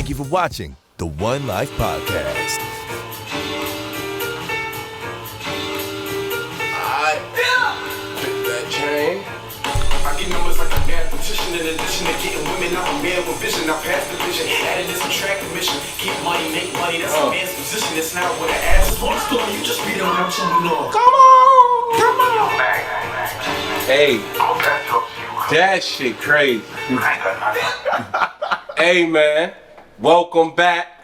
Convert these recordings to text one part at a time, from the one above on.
Thank you for watching the One Life Podcast. That chain. I get numbers like a mathematician. In addition to getting women, I'm a man with vision. I pass the vision. Added this subtractive mission. Keep money, make money. That's a man's position. It's not what I ask. As long as you just read on out your law. Come on. Hey, that shit crazy. Hey man, welcome back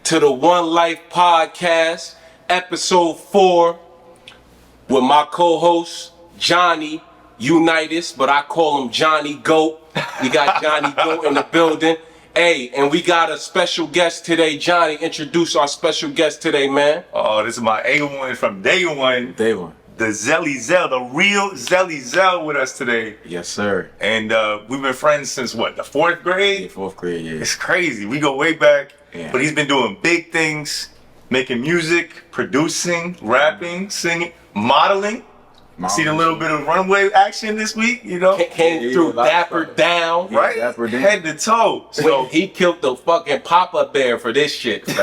to the One Life Podcast, episode 4, with my co-host Johnny Unitas, but I call him Johnny Goat. We got Johnny Goat in the building. Hey, and we got a special guest today. Johnny, introduce our special guest today, man. Oh, this is my A1 from day one. Day one. TheRealZellyZel, the real ZellyZel with us today. Yes, sir. And we've been friends since what, the 4th grade? Yeah, 4th grade, yeah. It's crazy. We go way back. Yeah. But he's been doing big things, making music, producing, rapping, singing, modeling. Seen a little bit of runway action this week, you know? Came through Dapper Down. Right? Dapper Down. Head to toe. So he killed the fucking Papa Bear for this shit. And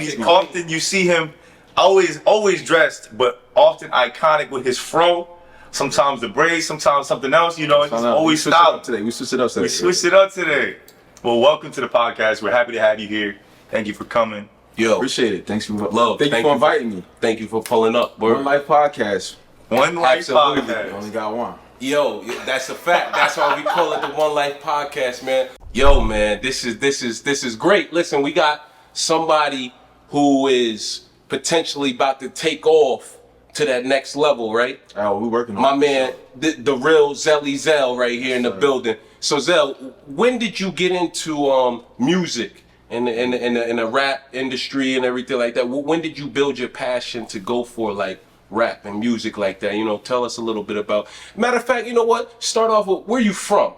he's often, you see him always dressed, but often iconic with his fro. Sometimes the braids, sometimes something else, you know, it's always stylish. We switched it up today. We switched it up today. Well, welcome to the podcast. We're happy to have you here. Thank you for coming. Yo, Appreciate it. Thanks for love. Thank you for inviting me. Thank you for pulling up. One Life Podcast. One Life Absolutely. Podcast. We only got one. Yo, that's a fact. That's why we call it the One Life Podcast, man. Yo, man, this is great. Listen, we got somebody who is potentially about to take off to that next level, right? Oh, we working on My it. man, the real ZellyZel right here in the building. So Zel, when did you get into music and the rap industry and everything like that? When did you build your passion to go for like rap and music like that? You know, tell us a little bit about. Matter of fact, you know what? Start off with where you from.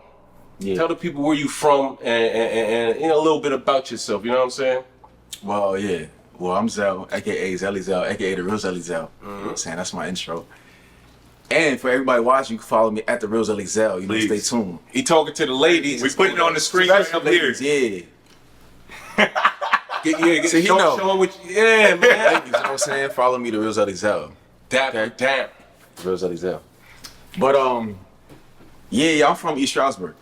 Yeah. Tell the people where you from and you know a little bit about yourself. You know what I'm saying? Well, yeah. Well, I'm Zel, aka ZellyZel, aka TheRealZellyZel. You know what I'm saying? That's my intro. And for everybody watching, you can follow me at TheRealZellyZel. You know, Please. stay tuned. He talking to the ladies. We put it on the screen right up here. Yeah. Get See, he show, know. show 'em what yeah, man. Ladies, you know what I'm saying? Follow me, TheRealZellyZel. Damn. TheRealZellyZel. But, yeah, I'm from East Stroudsburg.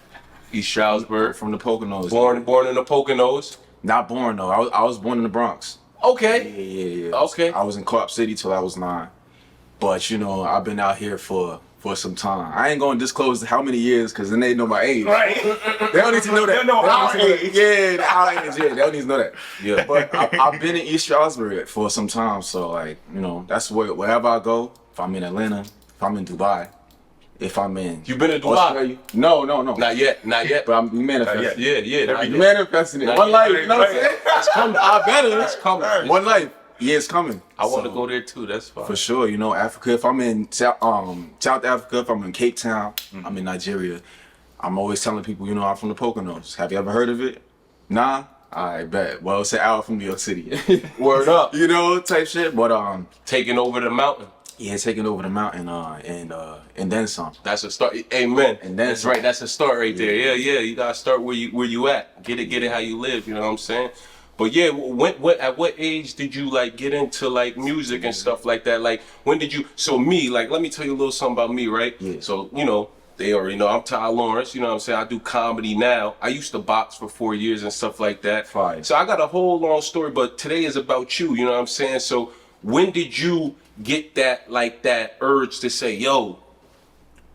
East Stroudsburg. From the Poconos. Born in the Poconos. Not born, though. I was born in the Bronx. Okay. Yeah. Okay. I was in Co-op City till I was 9. But, you know, I've been out here for some time. I ain't going to disclose how many years because then they know my age. Right. They don't need to know that. They know our age. Yeah, our age. Yeah, they don't need to know that. Yeah. But I've been in East Stroudsburg for some time. So, like, you know, that's wherever I go. If I'm in Atlanta, if I'm in Dubai, if I'm in You been to Dubai? Australia. No. Not yet. But I'm manifesting. Yeah. Not yet. Manifesting it. Not One yet. life. You know what I'm saying? It's coming. I better. It's coming. One life. Yeah, it's coming. I want to So, go there too. That's fine. for sure. You know, Africa. If I'm in South Africa, if I'm in Cape Town, I'm in Nigeria. I'm always telling people, you know, I'm from the Poconos. Have you ever heard of it? Nah. I bet. Well, it's an hour from New York City. Word up. You know, type shit. But Taking over the mountain. yeah, taking over the mountain and then some. That's a start. Amen. And then that's some. right. That's a start right there. Yeah. You gotta start where you at. Get it how you live. You know what I'm saying? But yeah, at what age did you like get into like music and stuff like that? Like when did you? So me, like, let me tell you a little something about me, right? Yeah. So you know, they already know I'm Ty Lawrence. You know what I'm saying? I do comedy now. I used to box for 4 years and stuff like that. Fire. So I got a whole long story, but today is about you. You know what I'm saying? So when did you get that urge to say, yo,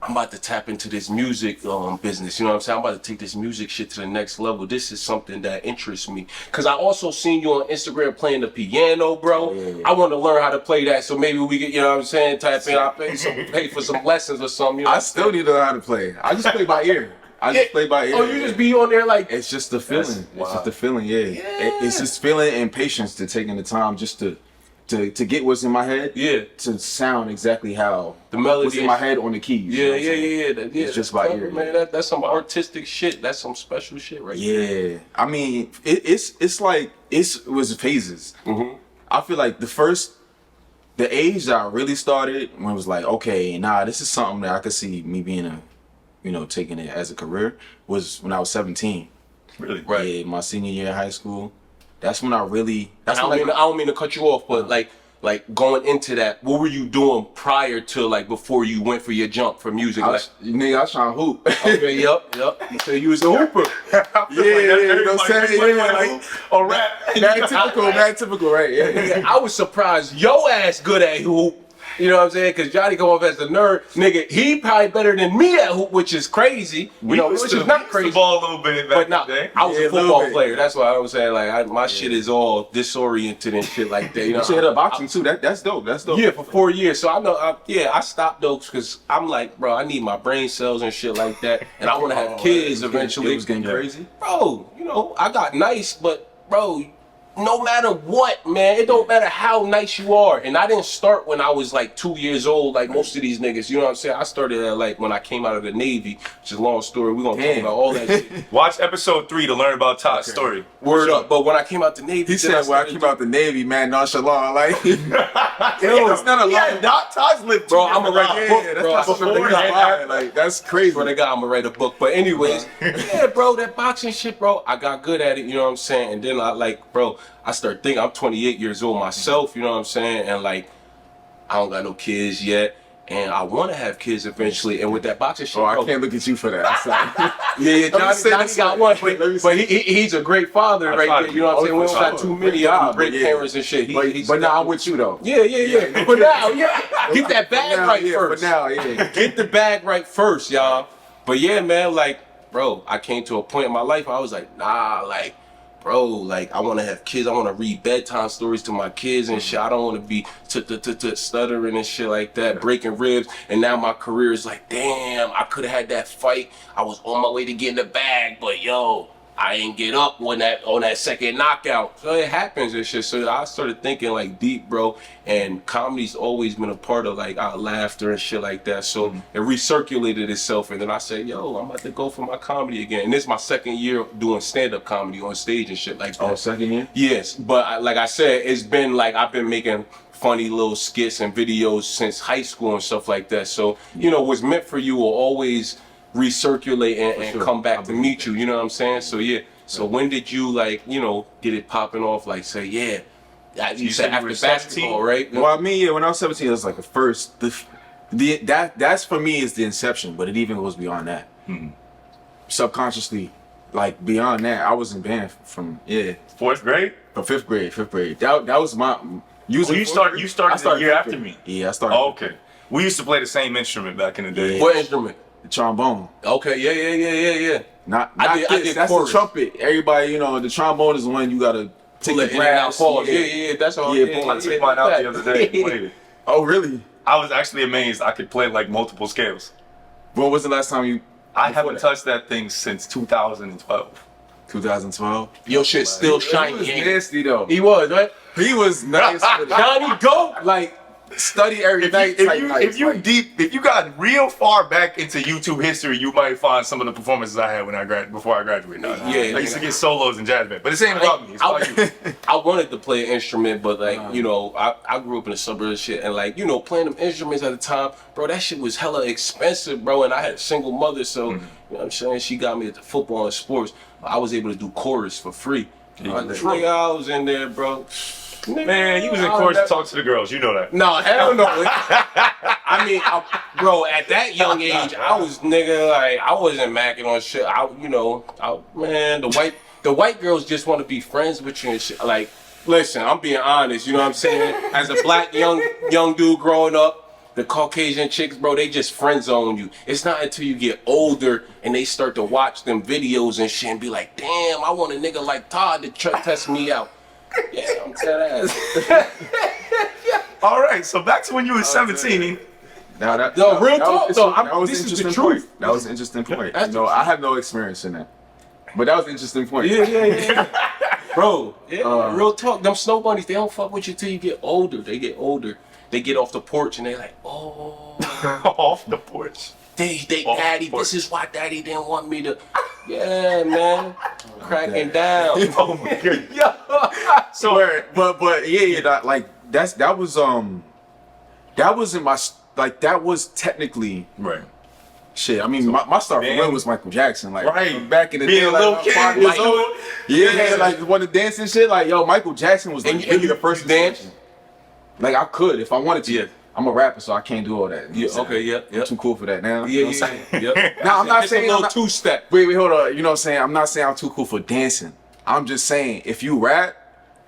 I'm about to tap into this music business, you know what I'm saying? I'm about to take this music shit to the next level. This is something that interests me. Cause I also seen you on Instagram playing the piano, bro. Yeah. I want to learn how to play that, so maybe we get, you know what I'm saying, type in, I'll pay for some lessons or something. You know I still need to learn how to play. I just play by ear. I just play by ear. Oh, you just be on there like It's just the feeling. Wow. It's just the feeling. Yeah. It's just feeling and patience to taking the time just to get what's in my head. Yeah. To sound exactly how The melody what's in my head on the keys. Yeah. you know what I'm saying? It's just by ear, man. That's some artistic shit. That's some special shit right there. Yeah. I mean, it's like it was phases. Mm-hmm. I feel like the age that I really started when it was like, okay, nah, this is something that I could see me being taking it as a career was when I was 17. Really? Right. Yeah, my senior year of high school. That's when I really. I don't mean to cut you off, but like going into that, what were you doing prior to like before you went for your jump for music? I was trying to hoop. Okay, yep. You said you was a hooper. You know what I'm saying? Yeah, like, or rap. mad typical, right? Yeah. I was surprised yo ass good at hoop. You know what I'm saying? Because Johnny come off as the nerd. Nigga, he probably better than me at hoop, which is crazy. Which is not crazy. Ball a little bit back But no, in the day. I was a football player. That's why I was saying, like, my shit is all disoriented and shit like that. You know, You should hit up boxing too. That's dope. That's dope. Yeah, for 4 years. So I know, I stopped those because I'm like, bro, I need my brain cells and shit like that. And I want to have kids eventually. It was getting crazy. Bro, you know, I got nice, but bro, no matter what, man, it don't matter how nice you are. And I didn't start when I was like 2 years old, like most of these niggas. You know what I'm saying? I started at like when I came out of the Navy, which is a long story. We're gonna talk about all that shit. Watch episode 3 to learn about Todd's story. Word up. But when I came out the Navy, He said when I came out the Navy, man, nonchalant, like, it's not a lot. Yeah, not Todd's lived. Bro, I'm gonna write a book, Yeah, bro. that's not something like, that's crazy. Swear to God, I'm gonna write a book. But anyways, yeah, bro, that boxing shit, bro, I got good at it, you know what I'm saying? And then I started thinking, I'm 28 years old myself, you know what I'm saying? And like, I don't got no kids yet. And I want to have kids eventually. And with that boxing shit, I bro, can't look at you for that. Johnny got one, but he's a great father right there. You know what I'm saying? We don't got too many great parents and shit. But now I'm with you though. Yeah. But now, get that bag right first. For now, yeah. Get the bag right first, y'all. But yeah, man, like, bro, I came to a point in my life where I was like, nah, like, bro, like, I want to have kids. I want to read bedtime stories to my kids and shit. I don't want to be stuttering and shit like that, breaking ribs. And now my career is like, damn, I could have had that fight. I was on my way to getting the bag, but yo, I ain't get up on that second knockout. So it happens and shit. So I started thinking like deep, bro. And comedy's always been a part of like our laughter and shit like that. So it recirculated itself. And then I said, yo, I'm about to go for my comedy again. And this is my second year doing stand-up comedy on stage and shit like that. Oh, second year? Yes, but like I said, it's been like I've been making funny little skits and videos since high school and stuff like that. So, you know, what's meant for you will always recirculate and come back to meet you, you know what I'm saying? So yeah, so when did you like, you know, get it popping off, like say, yeah, you said after basketball, right? Well, I mean, yeah, when I was 17, it was like the first, that's for me is the inception, but it even goes beyond that. Subconsciously, like beyond that, I was in band from, 4th grade? From fifth grade. That was my, You started the year after me. Yeah, I started. Oh, okay. We used to play the same instrument back in the day. What instrument? The trombone. Okay, yeah. I did that's chorus. the trumpet. Everybody, you know, the trombone is the one you gotta take the brass. Yeah, that's all. I took mine out the other day and played it. Oh, really? I was actually amazed I could play like multiple scales. When was the last time you? I haven't touched that thing since 2012. 2012. Your shit still He shiny. was ain't it? nasty though. He was, right? He was nice. Johnny, go! Like study every night. If you got real far back into YouTube history, you might find some of the performances I had before I graduated. I used to get solos in jazz band, but this ain't about me. It's about you. I wanted to play an instrument, but like, you know, I grew up in the suburbs and shit, and like, you know, playing them instruments at the time, bro, that shit was hella expensive, bro, and I had a single mother, so, you know what I'm saying, she got me into football and sports. I was able to do chorus for free. I was in there, bro. Man, you was in chorus to talk to the girls, you know that. No, hell no. I mean, bro, at that young age, I was like, I wasn't macking on shit. Man, the white girls just want to be friends with you and shit. Like, listen, I'm being honest, you know what I'm saying? As a black young dude growing up, the Caucasian chicks, bro, they just friend zone you. It's not until you get older and they start to watch them videos and shit and be like, damn, I want a nigga like Todd to test me out. Yeah, I'm dead ass. All right, so back to when you were 17. Real talk, though. This is the truth. That was an interesting point. I have no experience in that, but that was an interesting point. Yeah. Bro, real talk. Them snow bunnies, they don't fuck with you till you get older. They get older. They get off the porch and they like, oh. Off the porch. Daddy, this is why Daddy didn't want me to. Yeah, man. Cracking down. Oh my god. So, but that was in my, like, that was technically right. Shit, I mean, my start for real was Michael Jackson. Like, right. back in the Being day, a like, little I'm kid, 5 years like, old. Yeah, like, when the dancing shit, like, yo, Michael Jackson was, like, And really you the first dance? Like, I could if I wanted to. Yeah. I'm a rapper, so I can't do all that. You know what I'm Okay, saying? yeah. I'm too cool for that now. Yeah, You know what I'm saying? Yep. Now, I'm not It's saying a I'm little not, two-step. Wait, hold on. You know what I'm saying? I'm not saying I'm too cool for dancing. I'm just saying, if you rap,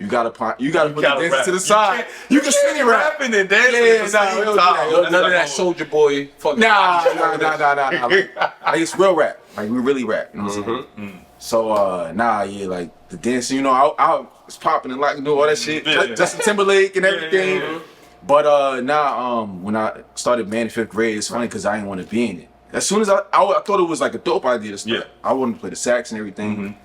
you gotta put the dancing rap. to the side. You can sing rap. rapping and dancing Yeah, at the same we don't do time. that. None of that Soldier Boy. Fuck Nah. Like, it's real rap. Like, we really rap. You know what I'm saying? So, like, the dancing, you know, I was popping and like do all that shit. Yeah. Like, Justin Timberlake and everything. Yeah. But now, when I started band in 5th grade, it's funny because I didn't want to be in it. As soon as I thought it was like a dope idea to start. Yeah. I wanted to play the sax and everything.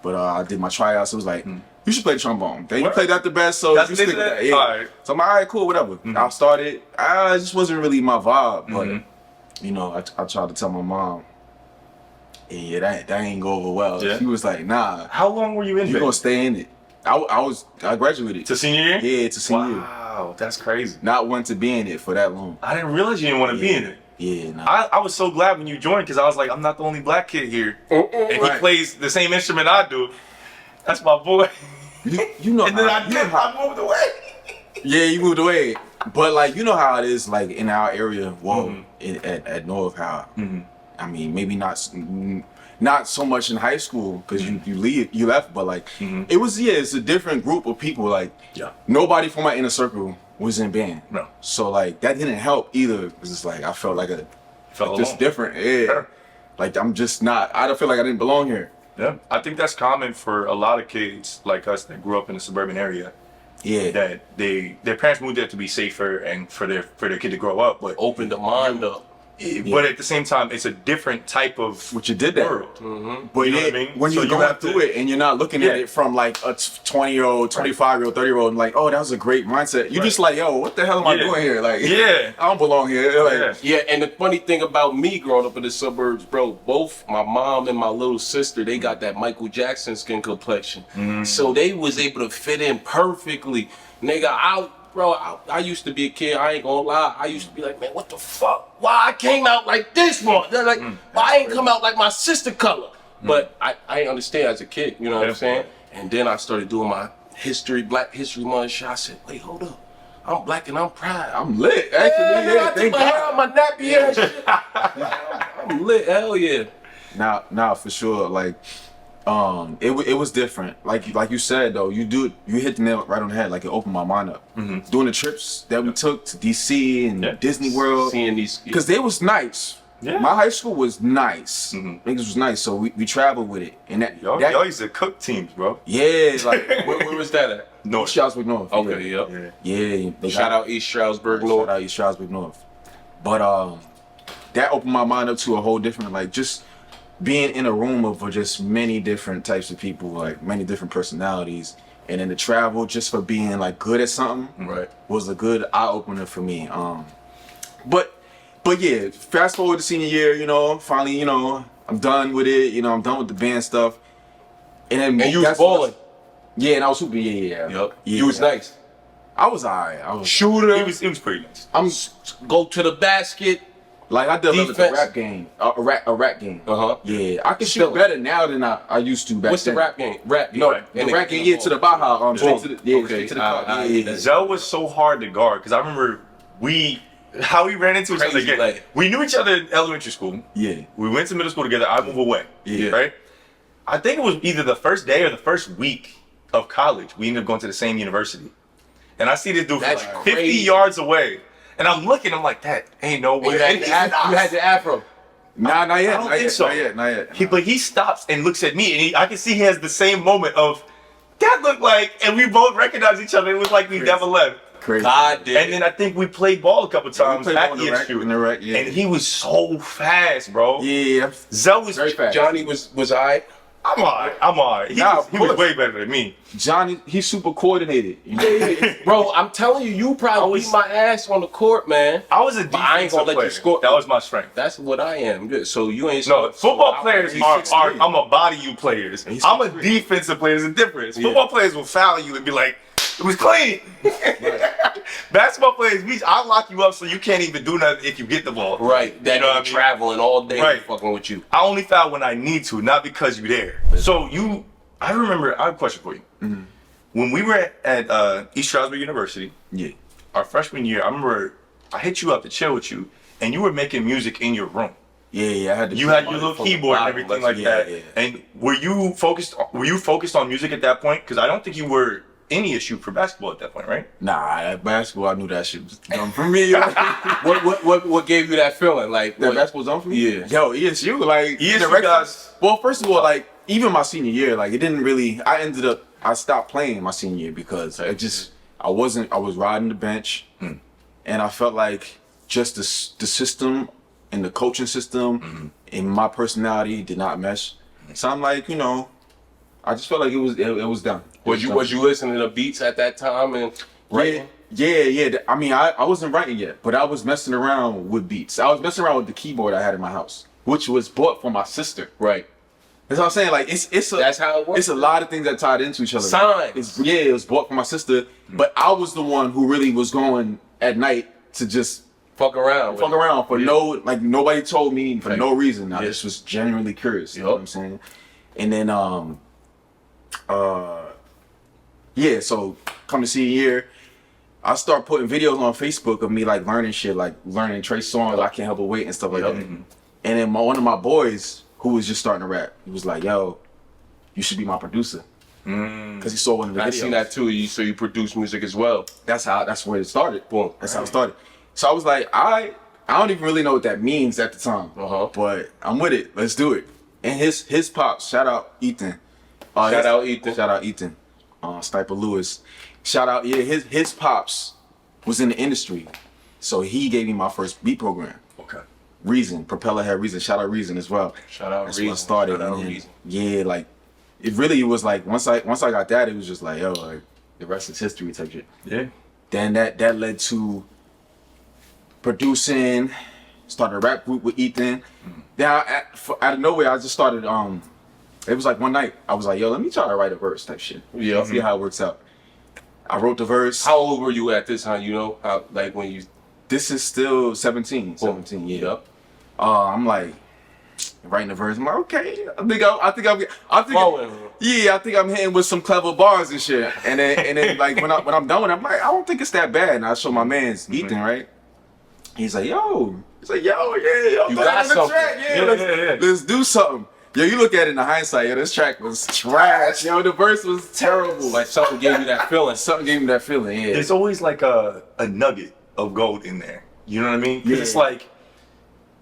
But I did my tryouts. It was like, you should play the trombone. You played that the best, so That's you stick with that? that. Yeah. All right. So I'm like, all right, cool, whatever. I started. It just wasn't really my vibe. But, you know, I tried to tell my mom, yeah, that ain't go over well. Yeah. She was like, nah, How long were you in you band? gonna stay in it. I graduated. To senior year? Yeah, to senior year. Wow, that's crazy. Not want to be in it for that long. I didn't realize you didn't want to be in it. Yeah, nah. I was so glad when you joined because I was like, I'm not the only black kid here. And he Right. plays the same instrument I do. That's my boy. You know And then how, I moved away. yeah, you moved away. But like, you know how it is like in our area, at North, how I mean, maybe not so much in high school because you left, but like it's a different group of people. Like nobody from my inner circle was in band. No. So like that didn't help either because it's like I felt like just different. Yeah. Sure. Like I'm just not. I don't feel like I didn't belong here. Yeah, I think that's common for a lot of kids like us that grew up in a suburban area. Yeah. That their parents moved there to be safer and for their kid to grow up, but Open the mind up. but at the same time, it's a different type of Which you did that. world. But You know yeah, what I mean? when So you're you going have through to- it and you're not looking at Yeah. it from like a 20-year-old, 25-year-old, 30-year-old, and like, oh, that was a great mindset. You're just like, yo, what the hell am I Yeah. doing here? Like, Yeah. I don't belong here. Like, Yeah, and the funny thing about me growing up in the suburbs, bro, both my mom and my little sister, they got that Michael Jackson skin complexion. So they was able to fit in perfectly. Nigga, I used to be a kid, I ain't gonna lie. I used to be like, man, what the fuck? Why I came out like this one? They're like, why I ain't come out like my sister color? But I didn't understand as a kid, you know what I'm saying? And then I started doing my Black History Month shit. I said, wait, hold up. I'm black and I'm proud. I'm lit. Actually, yeah, I took thank my hair God. out, my nappy hair and shit. I'm lit, hell yeah. Now, for sure, like, it was different. Like you said though, you hit the nail right on the head. Like it opened my mind up. Doing the trips that we took to DC and Disney World, Seeing these, because they was nice. Yeah. My high school was nice. Niggas was nice, so we traveled with it. And Y'all used to cook teams, bro. yeah, like where was that at? North. Stroudsburg North. Okay, yeah. yep. Yeah, they Shout got- out East Stroudsburg Shout North. out East Stroudsburg North. But that opened my mind up to a whole different, like, just being in a room of just many different types of people, like many different personalities, and then the travel just for being like good at something, Right. was a good eye opener for me. But yeah, fast forward to senior year, you know, finally, you know, I'm done with it. You know, I'm done with the band stuff. And then And you was that's- balling. Yeah, and I was super. Yeah. Yep. Yeah. You was nice. I was alright. I was Shooter. It was pretty nice. I'm Go to the basket. like I developed Defense. a rap game, a rap game. Uh-huh. Yeah, I can Still- shoot better now than I used to back What's the then. rap game? Rap. No, The rap game, yeah, to the Baja, straight to the, yeah, Okay, straight to the I- car. I- Yeah. Zel was so hard to guard because I remember how we ran into each other Crazy, again. like- We knew each other in elementary school. Yeah. We went to middle school together. I moved away. Yeah. Right? I think it was either the first day or the first week of college. We ended up going to the same university. And I see this dude from That's like 50 crazy. yards away. And I'm looking, I'm like, that ain't no way. You had, And the he's af- you not. had the afro. Nah, not yet. I don't not think yet, so. Not yet. But he stops and looks at me, and I can see he has the same moment of, that looked like, and we both recognize each other. It looked like we never left. Crazy. God damn. And then I think we played ball a couple We times played at ball in the rack, ESU. in the rack, yeah. And he was so fast, bro. Yeah, Zel was very fast. Johnny was alright. I'm alright. He, Nah, was, of he was course. way better than me. Johnny, he's super coordinated. You know? Bro, I'm telling you, you probably beat my ass on the court, man. I was a But I ain't defensive gonna let you player. score. That was my strength. That's what I am. Good. So you ain't. No, football players he's are 6'3". I'm a body you players. He's I'm a 6'3". defensive player. There's a difference. Yeah. Football players will foul you and be like, It was clean. Basketball players, I'll lock you up so you can't even do nothing if you get the ball. Right. That nigga traveling all day fucking with you. I only foul when I need to, not because you're there. So I remember, I have a question for you. Mm-hmm. When we were at East Stroudsburg University, our freshman year, I remember I hit you up to chill with you, and you were making music in your room. Yeah, I had. You had your little keyboard and everything like that. Yeah. And were you focused on music at that point? Because I don't think you were any issue for basketball at that point, right? Nah, at basketball, I knew that shit was dumb for me. What gave you that feeling? Like that basketball's dumb for me? Yeah. Yo, ESU, like ESU guys. Well, first of all, like even my senior year, like it didn't really. I stopped playing my senior year because I was riding the bench, and I felt like just the system and the coaching system and my personality did not mesh. So I'm like, I just felt like it was done. Was you listening to beats at that time and writing? Yeah. I mean, I wasn't writing yet, but I was messing around with beats. I was messing around with the keyboard I had in my house, which was bought for my sister. Right. That's what I'm saying. Like that's how it works. It's a lot of things that tied into each other. Signs. It was bought for my sister, but I was the one who really was going at night to just fuck around for nobody told me for no reason. I just was genuinely curious. You know what I'm saying? And then so come to senior year, I start putting videos on Facebook of me like learning shit, like learning Trey songs, I Can't Help But Wait and stuff like that. And then one of my boys who was just starting to rap, he was like, "Yo, you should be my producer." Because he saw one of the videos. I seen that too. So you produce music as well. That's where it started. Boom. That's how it started. So I was like, I don't even really know what that means at the time, but I'm with it. Let's do it. And his pops, shout out Ethan. Shout out Ethan. Sniper Lewis. Shout out, his pops was in the industry, so he gave me my first beat program. Okay. Reason, Propeller had Reason. Shout out Reason as well. Shout out That's Reason. That's when I started. Shout out and Reason. Yeah, like it really was like once I got that, it was just like, yo, like the rest is history type shit. Yeah. Then that led to producing, started a rap group with Ethan. Then out of nowhere, I just started. It was like one night, I was like, yo, let me try to write a verse type shit. Yeah. See how it works out. I wrote the verse. How old were you at this time? How like when you? This is still 17. 17, yeah. Yep. I'm like writing the verse. I'm like, okay. I think I'm hitting with some clever bars and shit. And then like when I'm done with it, I'm like, I don't think it's that bad. And I show my man's Ethan, right? He's like, yo, yeah, you got something. Track. Yeah, let's do something. Yo, you look at it in the hindsight, yo, this track was trash. Yo, the verse was terrible. Like something gave you that feeling. Yeah. There's always like a nugget of gold in there. You know what I mean? Because it's like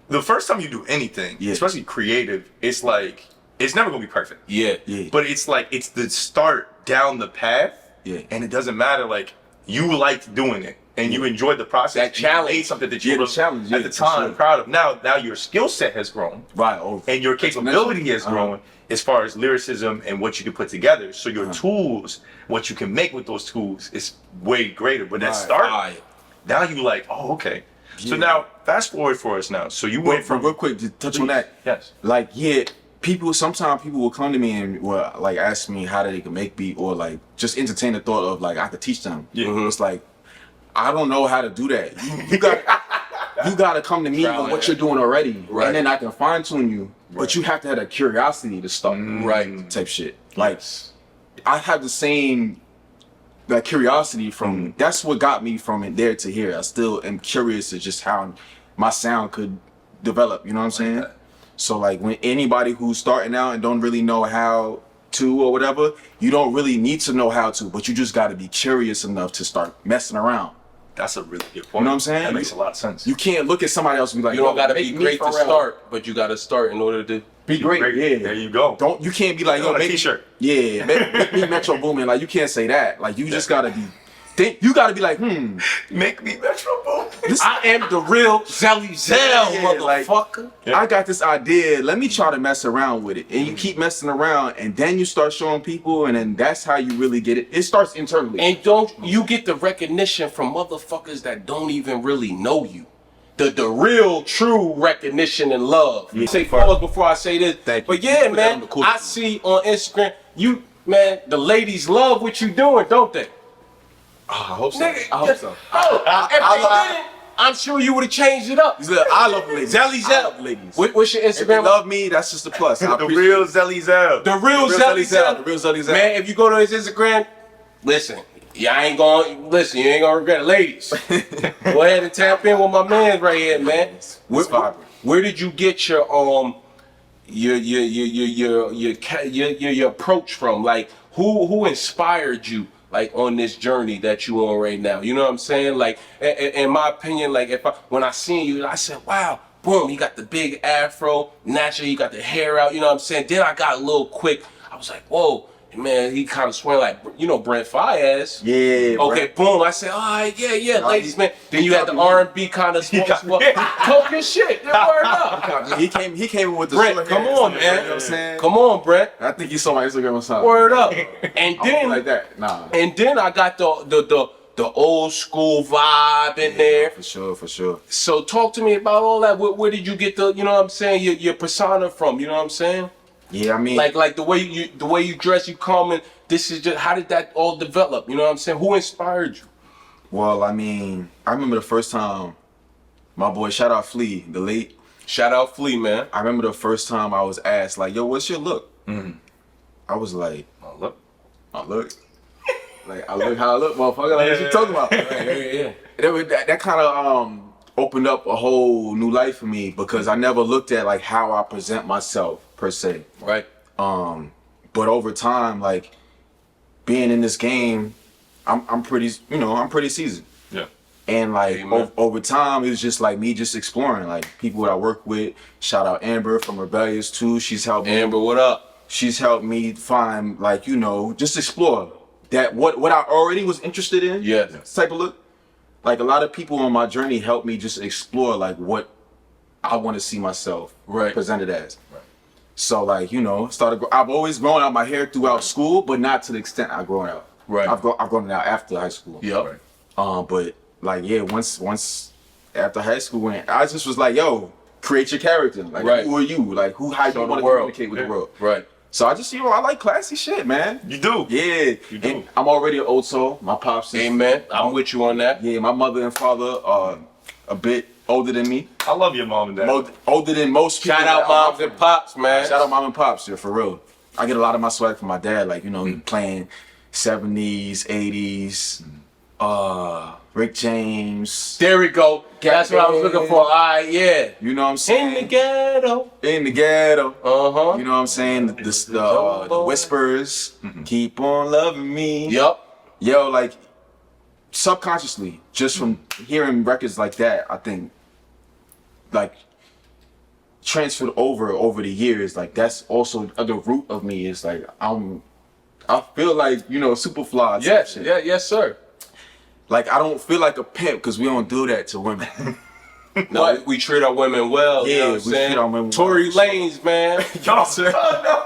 the first time you do anything, especially creative, it's like it's never gonna be perfect. Yeah. But it's like it's the start down the path. Yeah. And it doesn't matter. Like you liked doing it and you enjoyed the process. That challenge, you made something that you were challenge, at the time proud of. Now your skill set has grown. Right. And your capability has grown as far as lyricism and what you can put together. So your tools, what you can make with those tools is way greater. But that start, now you like, oh, okay. So now fast forward for us now. So you went from real quick to touch on that. Yes. Like sometimes people will come to me and will like ask me how they can make beat or like just entertain the thought of like I could teach them. Yeah. It's like I don't know how to do that. You gotta come to me with what you're doing already, and then I can fine tune you. But you have to have that curiosity to start, type shit. Like I have the same that curiosity from that's what got me from there to here. I still am curious to just how my sound could develop. You know what I'm saying? So like when anybody who's starting out and don't really know how to or whatever, you don't really need to know how to, but you just got to be curious enough to start messing around. That's a really good point. You know what I'm saying? That makes a lot of sense. You can't look at somebody else and be like, you don't gotta be great to start, but you gotta start in order to be great. Yeah, there you go. You can't be like, yo, make a t-shirt. Yeah, make me Metro Boomin. Like you can't say that. Like you just gotta be. You gotta be like, make me Metro Boomin. I am the real ZellyZel, motherfucker. Like, I got this idea. Let me try to mess around with it, and you keep messing around, and then you start showing people, and then that's how you really get it. It starts internally. And don't you get the recognition from motherfuckers that don't even really know you. The real, true recognition and love. Yeah. Say pause before I say this. Thank you. But yeah, man, I see on Instagram, the ladies love what you doing, don't they? I hope so. Nigga, I hope so. Oh, if they didn't, I'm sure you would have changed it up. He said, I love ladies. Zelly I Zel. love ladies. What's your If they Instagram? love me, that's just a plus. The real Zelly Zel. The real Zelly Zel. The real Zelly Zel. Man, if you go to his Instagram, listen, you ain't gonna regret it. Ladies, go ahead and tap in with my man right here, man. Where did you get your approach from? Like, who inspired you, like, on this journey that you on right now? You know what I'm saying? Like, in my opinion, like, when I seen you, I said, wow, boom, you got the big afro, naturally you got the hair out, you know what I'm saying? Then I got a little quick, I was like, whoa, man, he kind of swung like, you know, Brent Fayez. Yeah. Okay, Brent. boom, I said, all right, yeah, ladies, man. Then you had the R&B kind of talk your shit, then word up. He came in with the Brent, short come hair, on, you know man. what I'm saying? Come on, Brent. I think you saw my Instagram or something. Word up. And I then don't like that. Nah. And then I got the old school vibe in there. For sure. So talk to me about all that. Where did you get the, you know what I'm saying, your persona from? You know what I'm saying? Yeah, I mean, like the way you dress, you come and this is just, how did that all develop? You know what I'm saying? Who inspired you? well, I mean, I remember the first time my boy, shout out Flea, the late. Shout out Flea, man. I remember the first time I was asked, like, yo, what's your look? I was like, Oh, look. I look. Like, I look how I look, motherfucker. Like, what you talking about? Yeah. That kind of opened up a whole new life for me because I never looked at, like, how I present myself, per se. Right. But over time, like, being in this game, I'm pretty seasoned. Yeah. And like Amen. over time, it was just like me just exploring, like people that I work with. Shout out Amber from Rebellious too. She's helped me. Amber, what up? She's helped me find, like, you know, just explore that what I already was interested in. Yeah. Type of look. Like a lot of people on my journey helped me just explore like what I want to see myself presented as. Right. So like, you know, I've always grown out my hair throughout school, but not to the extent I've grown out. Right. I've grown it out after high school. Yep. But like, yeah, once after high school went, I just was like, yo, create your character. Like, who are you? Like, how you want to communicate with the world? Right. So I just, I like classy shit, man. You do. Yeah. You do. And I'm already an old soul. My pops is, Amen. I'm with you on that. yeah, my mother and father are a bit older than me. I love your mom and dad. Older than most people. Shout out moms and pops, man. Shout out mom and pops, yeah, for real. I get a lot of my swag from my dad, like, you know, playing 70s, 80s, Rick James. There we go. That's what I was looking for. All right, yeah. You know what I'm saying? In the ghetto. In the ghetto. Uh-huh. You know what I'm saying? The whispers. Keep on loving me. Yup. Yo, like, subconsciously, just from hearing records like that, I think, like, transferred over the years, like, that's also the root of me. Is like, I feel like, you know, Superfly. Yes, yes, sir. Like, I don't feel like a pimp because we don't do that to women. No, we treat our women well. Yeah, you know what I'm we saying? treat our women Tory well. Lanez, man. Y'all, sir.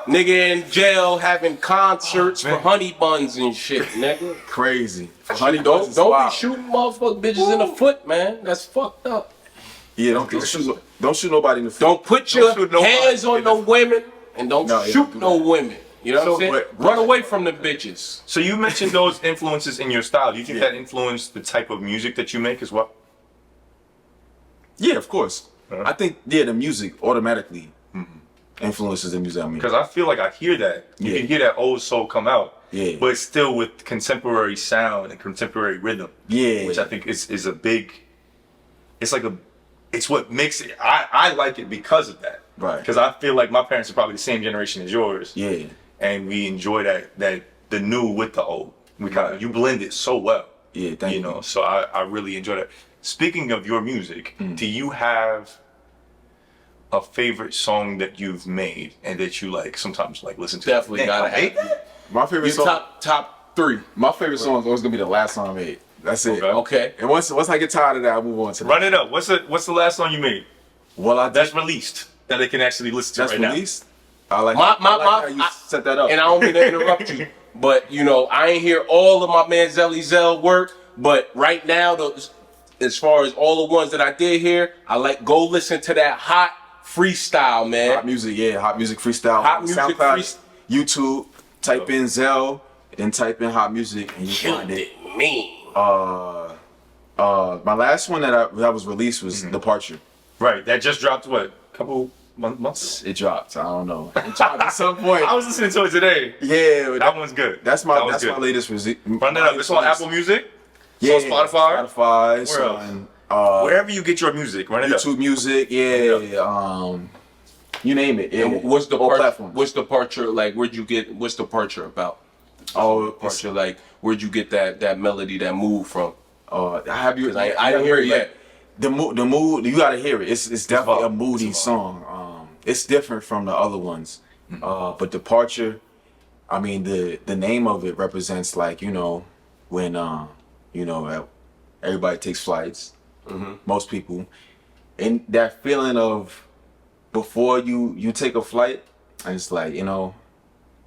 Nigga in jail having concerts for honey buns and shit, nigga. Crazy. Honey, Don't be shooting motherfucking bitches in the foot, man. That's fucked up. Yeah, don't shoot nobody in the foot. Don't put your shoot nobody hands on no women and don't No, yeah, shoot do no that. women. You know what I'm saying? but- Run away from the bitches. So you mentioned those influences in your style. Do you think that influenced the type of music that you make as well? Yeah, of course. I think, the music automatically influences the music I make. Because I feel like I hear that. You Yeah. can hear that old soul come out. Yeah. But it's still with contemporary sound and contemporary rhythm. Yeah. Which I think is a big, it's what makes it, I like it because of that. Right. Because I feel like my parents are probably the same generation as yours. Yeah. And we enjoy that the new with the old. We kind of, you blend it so well. Yeah, thank you. You know, so I really enjoy that. Speaking of your music, do you have a favorite song that you've made and that you like sometimes like listen to? Definitely Damn, gotta I hate have that. My favorite your song. top three. My favorite song is always gonna be the last song I made. That's it. Okay. And once I get tired of that, I move on to the Run it up. What's the last song you made Well, I did. that's released that they can actually listen to That's right released. I like My- how you set that up. And I don't mean to interrupt you, but you know, I ain't hear all of my man TheRealZellyZel work, but right now, as far as all the ones that I did hear, go listen to that hot freestyle, man. Hot music, yeah. Hot music freestyle. Hot music SoundCloud, YouTube. Type in Zel, then type in hot music, and you Killed find it. it, mean. My last one that was released was Departure. Right. That just dropped what? Couple months? It dropped. I don't know. It dropped at some point. I was listening to it today. Yeah, That one's good. That's my That was my latest release. Run that up. It's on Apple Music. Yeah, It's on Spotify. Spotify. It's Where on Wherever you get your music, run it up. YouTube Music. Yeah. You name it. Yeah. What's All platforms. What's Departure like? What's Departure about? Departure, like, where'd you get that melody, that move from? I have you. I didn't hear it yet. The mood. You gotta hear it. It's definitely a moody song. It's different from the other ones. But Departure, I mean, the name of it represents, like, when everybody takes flights. Most people, and that feeling of before you take a flight, and it's like,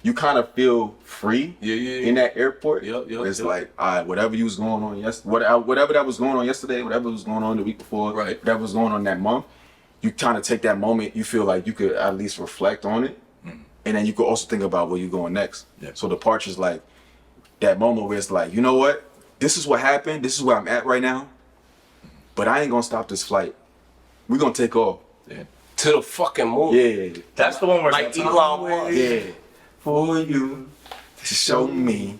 you kind of feel free in that airport. It's like, all right, whatever you was going on whatever that was going on yesterday, whatever was going on the week before, right, whatever was going on that month, you kind of take that moment, you feel like you could at least reflect on it, and then you could also think about where you're going next. So Departure is like that moment where it's like, you know what, this is what happened, this is where I'm at right now, but I ain't gonna stop this flight. We're gonna take off. To the fucking moon. Yeah. That's the one where Like Elon Musk. Yeah. For you to show me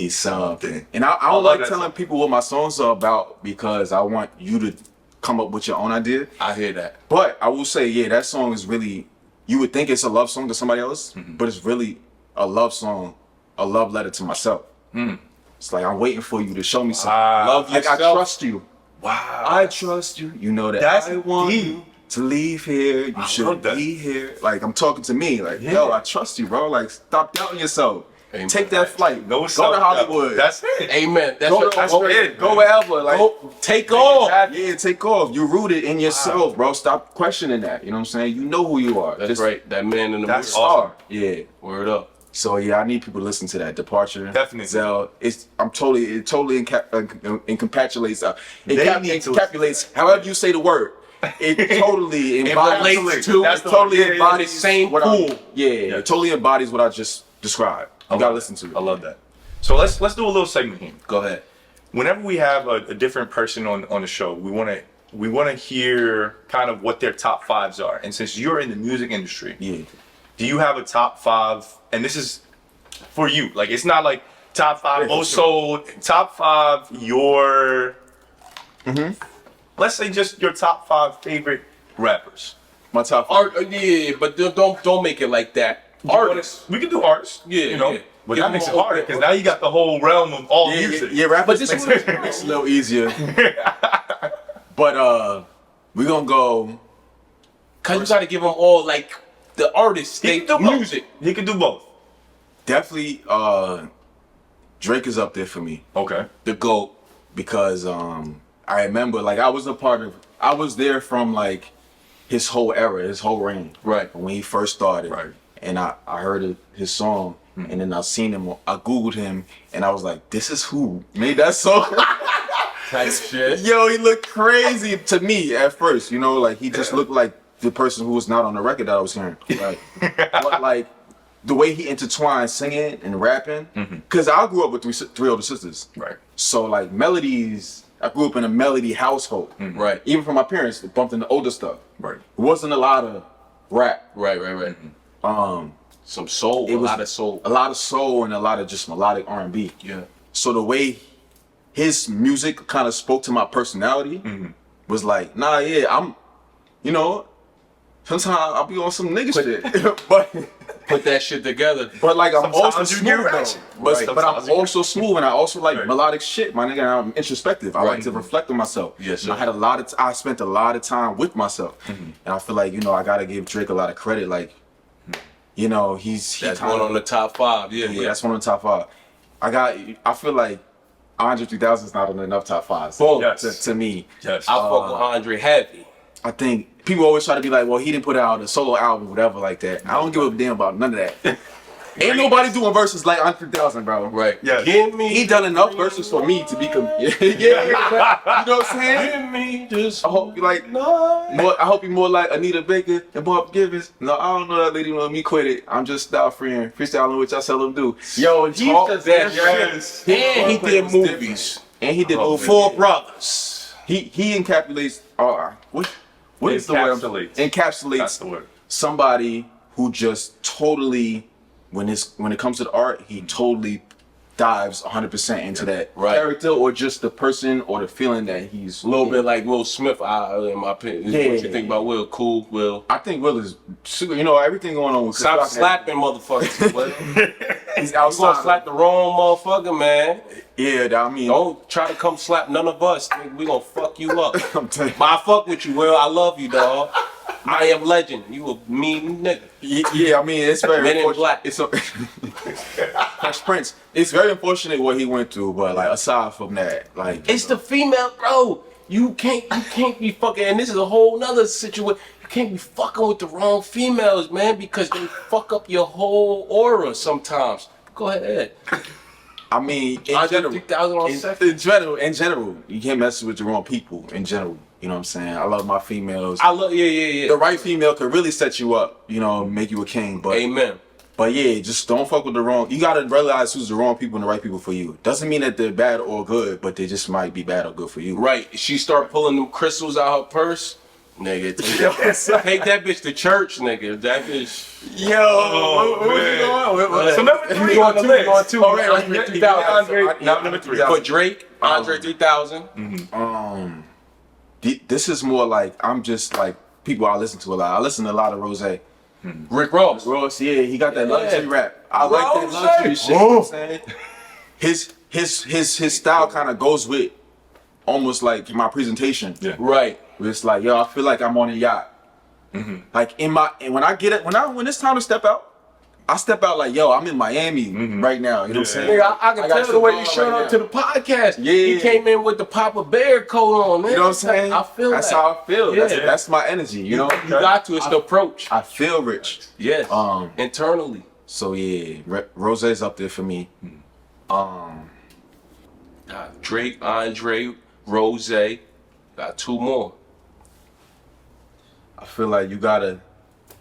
something. And I don't like telling people what my songs are about because I want you to come up with your own idea. I hear that. But I will say, that song is really, you would think it's a love song to somebody else, but it's really a love song, a love letter to myself. It's like, I'm waiting for you to show me something. Love like, yourself. I trust you. Wow. I trust you. You know that That's I want deep. you to leave here. You should be here. Like, I'm talking to me. Like, yo, I trust you, bro. Like, stop doubting yourself. Amen. Take that flight. No Go to self-doubt. Hollywood. That's it. Amen. That's Go, what, to, that's go, it. go wherever. Like, Take off. Yeah, take off. You're rooted in yourself, bro. Stop questioning that. You know what I'm saying? You know who you are. That's right. That man in the That's mirror. awesome. Yeah. Word up. So I need people to listen to that. Departure. Definitely. Zel. It totally encapsulates. They need to Encapsulates. However you say the word. It totally embodies. relates to- It totally the embodies same what pool. It totally embodies what I just described. You gotta listen to it. I love that. So let's do a little segment here. Go ahead. Whenever we have a different person on the show, we want to hear kind of what their top fives are. And since you're in the music industry, do you have a top five? And this is for you. Like, it's not like top five most sold. Top five your. Let's say just your top five favorite rappers. My top five. But don't make it like that. Artists. We can do artists. Yeah. But that makes it harder because now you got the whole realm of all music. Rappers makes it a little easier. But we're gonna go. Cause you gotta give them all, like, the artists. He They can do music. both. He can do both. Definitely, Drake is up there for me. Okay. The GOAT. Because I remember, like, I was there from, like, his whole era, his whole reign. Right. When he first started. Right. And I heard his song, and then I seen him, I Googled him, and I was like, this is who made that song? Type shit. Yo, he looked crazy to me at first, like, he just looked like the person who was not on the record that I was hearing. Like, but, like, the way he intertwined singing and rapping, because I grew up with three older sisters. Right. So, like, melodies, I grew up in a melody household. Right. Even from my parents, they bumped into older stuff. Right. It wasn't a lot of rap. Right. Some soul. It was a lot of soul. A lot of soul and a lot of just melodic R&B. Yeah. So the way his music kind of spoke to my personality was like, nah, I'm, sometimes I'll be on some nigga shit. but Put that shit together. like, I'm Sometimes also you smooth get though. ratchet. But Right. I'm Sometimes you also smooth, and I also like Right. melodic shit, my nigga. And I'm introspective. I like to reflect on myself. Yes, And sir. I spent a lot of time with myself, and I feel like I gotta give Drake a lot of credit. Like, he's That's one on the top five. Yeah. that's one of the top five. I feel like Andre 3000 is not on enough top fives. Boom. Yes. To me. Yes. I fuck with Andre heavy. I think people always try to be like, well, he didn't put out a solo album, whatever, like that. I don't give a damn about none of that. Ain't nobody doing verses like Andre 3000, bro. Right. Yes. Give me. He done enough verses for me to be you know what I'm saying? Give me just. I hope you like I hope you more like Anita Baker and Bob Givens. No, I don't know that lady. Let me quit it. I'm just style freeing, freestyling, which I seldom do. Yo, and he Talk just that shit. and he did movies. And he did movies. Four Brothers. He encapsulates. What is the word? Encapsulates. That's the word. Somebody who just totally, when it comes to the art, he totally dives 100% into that character or just the person or the feeling that he's A little bit like Will Smith, in my opinion. Yeah. What you think about Will? Cool, Will. I think Will is super, everything going on with Stop Chris Rock. slapping motherfuckers, Will. He's You gonna outside. slap the wrong motherfucker, man. Yeah, I mean, Don't try to come slap none of us. Nigga. We gonna fuck you up. I'm telling you. But I fuck with you, Will. I love you, dog. I am legend. You a mean nigga. Yeah, I mean, it's very Men in unfortunate. Black. It's Fresh Prince. It's very unfortunate what he went through, but like aside from that, like It's the female, bro. You can't be fucking, and this is a whole nother situation. You can't be fucking with the wrong females, man, because they fuck up your whole aura sometimes. Go ahead. I mean, I did 3,000 on second. in general, you can't mess with the wrong people. In general, you know what I'm saying. I love my females. I love, yeah. The right female could really set you up, make you a king. But Amen. But yeah, just don't fuck with the wrong. You gotta realize who's the wrong people and the right people for you. Doesn't mean that they're bad or good, but they just might be bad or good for you. Right. She start pulling them crystals out her purse. Nigga, take that bitch to church, nigga. That bitch. Yo, where was So number 3 You on the list. going two. Oh, right, Andre right. 3000. Now number 3. For Drake, Andre 3000. This is more like I'm just like people I listen to a lot. I listen to a lot of Rose. Rick Ross. Ross, yeah, he got that luxury rap. I like that Rose. luxury shit. You know what I'm saying? His style kind of goes with almost like my presentation. Yeah. Right. Where it's like, yo, I feel like I'm on a yacht. Like when I get it, when it's time to step out, I step out like, yo, I'm in Miami right now. You know what I'm saying? Nigga, I can got tell the way you cigar showed right up now. to the podcast. Yeah. He came in with the Papa Bear coat on, man. You know what I'm saying? I feel that's that. how I feel. Yeah. That's my energy. You know, You got to. It's the approach. I feel rich. Yes. Internally. So yeah, Rose's up there for me. Drake, Andre, Rose. Got two more. I feel like you gotta.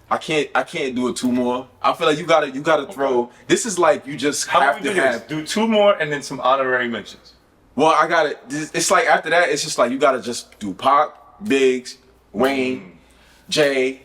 I can't do it two more. I feel like you gotta throw. This is like you just How have about we to do this? have. Do 2 more and then some honorary mentions. Well, I got it. It's like after that, it's just like you gotta just do Pac, Biggs, Wayne, Jay,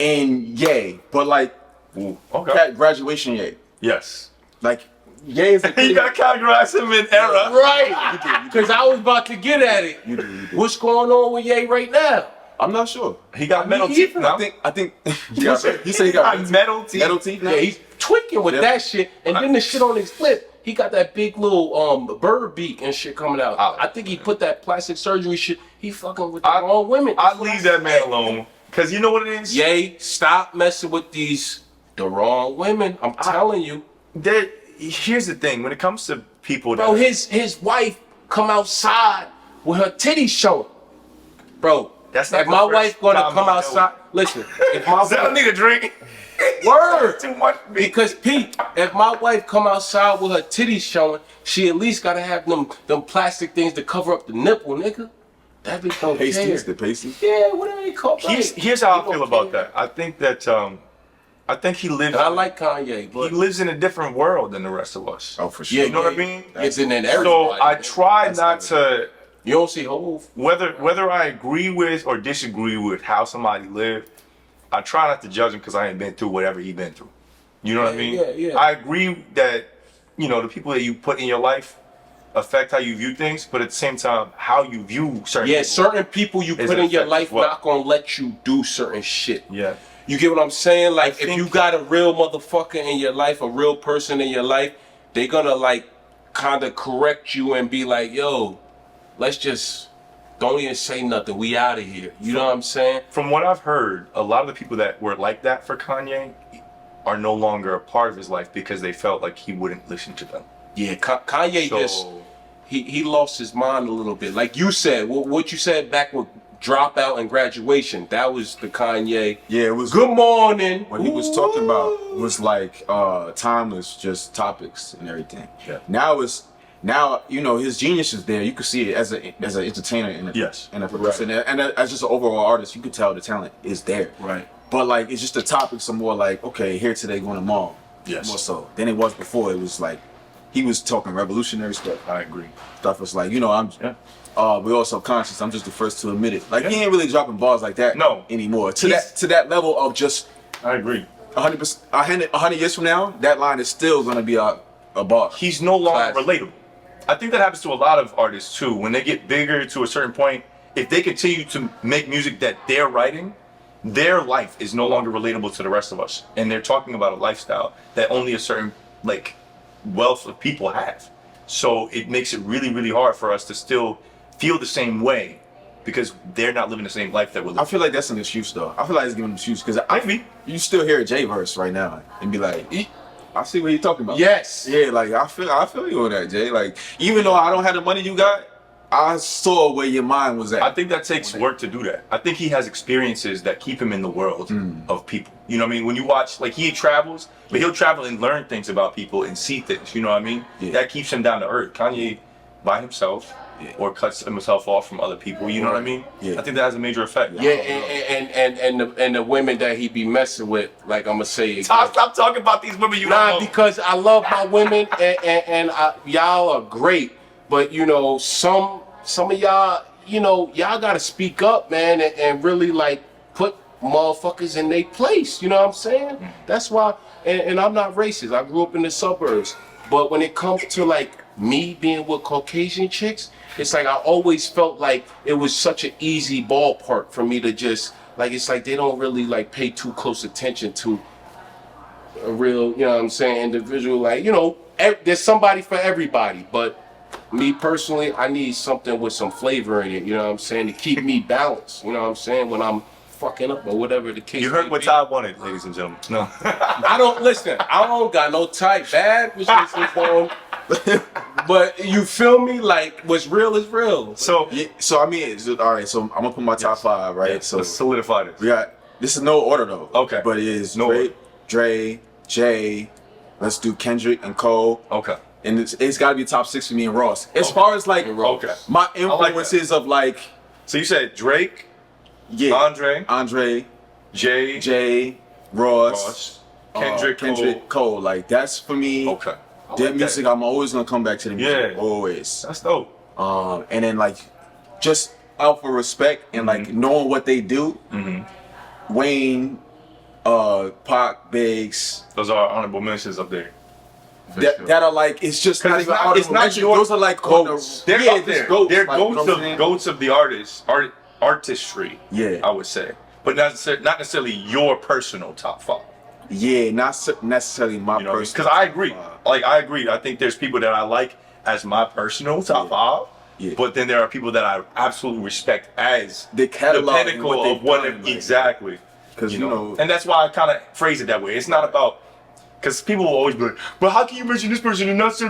and Ye. But like, Ooh, okay. graduation Ye. Yes. Like, Ye is a You gotta categorize him in era. Right. Because I was about to get at it. You do. What's going on with Ye right now? I'm not sure. He got metal teeth now. I think. You say he got metal teeth. metal teeth now. Yeah, he's tweaking with that shit. And then the shit on his lip, he got that big little bird beak and shit coming out. I think he put that plastic surgery shit. He fucking with the wrong women. I leave that man alone. Cause you know what it is? Ye, stop messing with the wrong women. I'm telling you. Here's the thing. When it comes to people that Bro, his wife come outside with her titties showing. Bro, That's not if the my first wife gonna time come I know. outside, listen, if my I don't wife, need a drink. word, Too much for me. because Pete, if my wife come outside with her titties showing, she at least gotta have them plastic things to cover up the nipple, nigga. That bitch don't pasties, care. the pasties. Yeah, whatever they call it. Here's how He I feel don't about care. that. I think that I think he lives. And I like Kanye, but he lives in a different world than the rest of us. Oh, for sure. yeah, You know what I mean? It's in everybody. So I man. try not to. You don't see Hov. Whether I agree with or disagree with how somebody lived, I try not to judge him because I ain't been through whatever he been through. You know what I mean? Yeah. I agree that the people that you put in your life affect how you view things, but at the same time, how you view certain Yeah, people. certain people you is put in your affect life what? not gonna let you do certain shit. Yeah. You get what I'm saying? Like, if think- you got a real motherfucker in your life, a real person in your life, they gonna like kind of correct you and be like, yo, let's just don't even say nothing. We out of here. You know what I'm saying? From what I've heard, a lot of the people that were like that for Kanye are no longer a part of his life because they felt like he wouldn't listen to them. Yeah, Kanye So- just he lost his mind a little bit. Like you said, what you said back with Dropout and Graduation. That was the Kanye. Yeah, it was. Good morning. What he was talking about was like timeless, just topics and everything. Yeah. Now you know his genius is there. You could see it as an entertainer and a producer and as just an overall artist. You could tell the talent is there. Right. But like it's just the topics are more like okay, here today, going tomorrow. Yes. More so than it was before. It was like he was talking revolutionary stuff. I agree. Stuff was like we're all subconscious. I'm just the first to admit it. Like he ain't really dropping bars like that anymore. To that level of just. I agree. 100%. 100 years from now, that line is still gonna be a bar. He's no longer relatable. I think that happens to a lot of artists too. When they get bigger to a certain point, if they continue to make music that they're writing, their life is no longer relatable to the rest of us. And they're talking about a lifestyle that only a certain wealth of people have. So it makes it really, really hard for us to still feel the same way because they're not living the same life that we're living. I feel like that's an excuse though. I feel like it's giving an excuse because you still hear a J verse right now and be like, I see what you're talking about. Yes. Yeah, like I feel you on that, Jay. Like even though I don't have the money you got, I saw where your mind was at. I think that takes work to do that. I think he has experiences that keep him in the world of people. You know what I mean? When you watch, he travels, but he'll travel and learn things about people and see things. You know what I mean? Yeah. That keeps him down to earth. Kanye, by himself, or cuts himself off from other people. You know what I mean? Yeah. I think that has a major effect. Yeah, and the women that he be messing with, like I'm gonna say. Stop talking about these women you don't know. Because I love my women and y'all are great, but you know some of y'all, you know, y'all gotta speak up, man, and really put motherfuckers in their place. You know what I'm saying? That's why. And I'm not racist. I grew up in the suburbs, but when it comes to me being with Caucasian chicks, it's I always felt like it was such an easy ballpark for me to just it's they don't really pay too close attention to a real, you know what I'm saying, individual. There's somebody for everybody, but me personally, I need something with some flavor in it, you know what I'm saying, to keep me balanced, you know what I'm saying, when I'm fucking up or whatever the case. You heard what Todd wanted, ladies and gentlemen. No. I don't got no type bad, which is but you feel me? What's real is real. So I mean, all right. So I'm gonna put my top 5, right? Yeah, so let's solidify this. We got this is no order though. Okay. But it is No Dre, Jay. Let's do Kendrick and Cole. Okay. And it's got to be top 6 for me and Ross. As far as my influences of So you said Drake, Andre, Jay, Ross, Kendrick, Cole. That's for me. Okay. Their music, I'm always gonna come back to the music. Yeah. Always. That's dope. And then just out for respect and knowing what they do. Wayne, Pac, Biggs. Those are honorable mentions up there. That are it's just not even it's not your, those are goats. They're up there. Goats, they're goats of the artistry. Yeah, I would say, but not necessarily your personal top 5. Yeah, not necessarily my personal. Because I agree. I agree. I think there's people that I like as my personal top 5. Yeah. But then there are people that I absolutely respect as the pinnacle of what exactly. Because you know, and that's why I kind of phrase it that way. It's not about. Because people will always be like, but how can you mention this person and not say?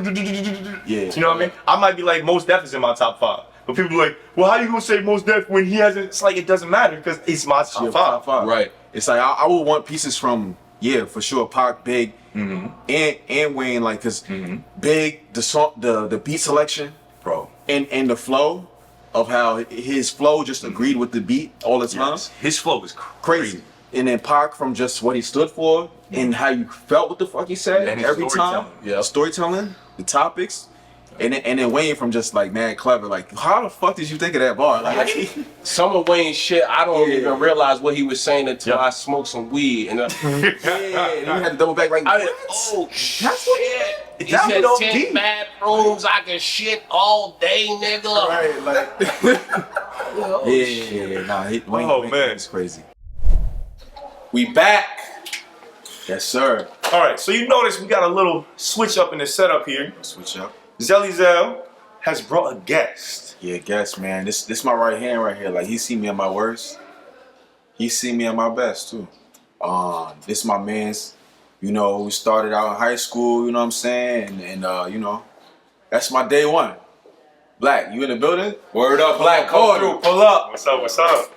Yeah. You know what I mean? I might be Mos Def is in my top 5. But people be like, well, how you gonna say Mos Def when he hasn't? It's it doesn't matter because it's my top 5. Right. It's I would want pieces from, for sure, Pac, Big, and Wayne, because Big, the song, the beat selection, bro, and the flow of how his flow just agreed with the beat all the time. Yes. His flow is crazy. And then Pac from just what he stood for and how you felt what the fuck he said and every time. Yeah. Storytelling, the topics. And then Wayne from just mad clever. How the fuck did you think of that bar? Some of Wayne's shit, I don't even realize what he was saying until I smoked some weed. And and you had to double back oh shit. He said 10 bathrooms, I can shit all day, nigga. Right, Wayne is crazy. We back. Yes, sir. All right, so you notice we got a little switch up in the setup here. Switch up. ZellyZel has brought a guest. Yeah, guest, man. This my right hand right here. He see me at my worst. He see me at my best too. This my man's. We started out in high school. You know what I'm saying? And that's my day one. Black, you in the building? Word up, Black. Come on. through. Pull up. What's up? What's up?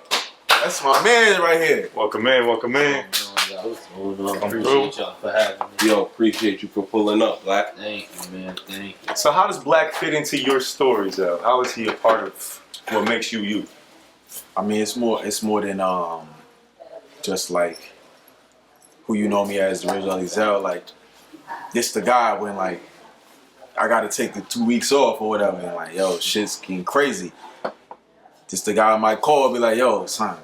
That's my man right here. Welcome in. Welcome in. What's going on? Appreciate y'all for having me. Yo, appreciate you for pulling up, Black. Thank you, man. Thank you. So how does Black fit into your stories, though? How is he a part of what makes you you? I mean, it's more than just like who you know me as, TheRealZellyZel. Like, this the guy when like I gotta take the 2 weeks off or whatever, and like, yo, shit's getting crazy. This the guy might call and be like, yo, son,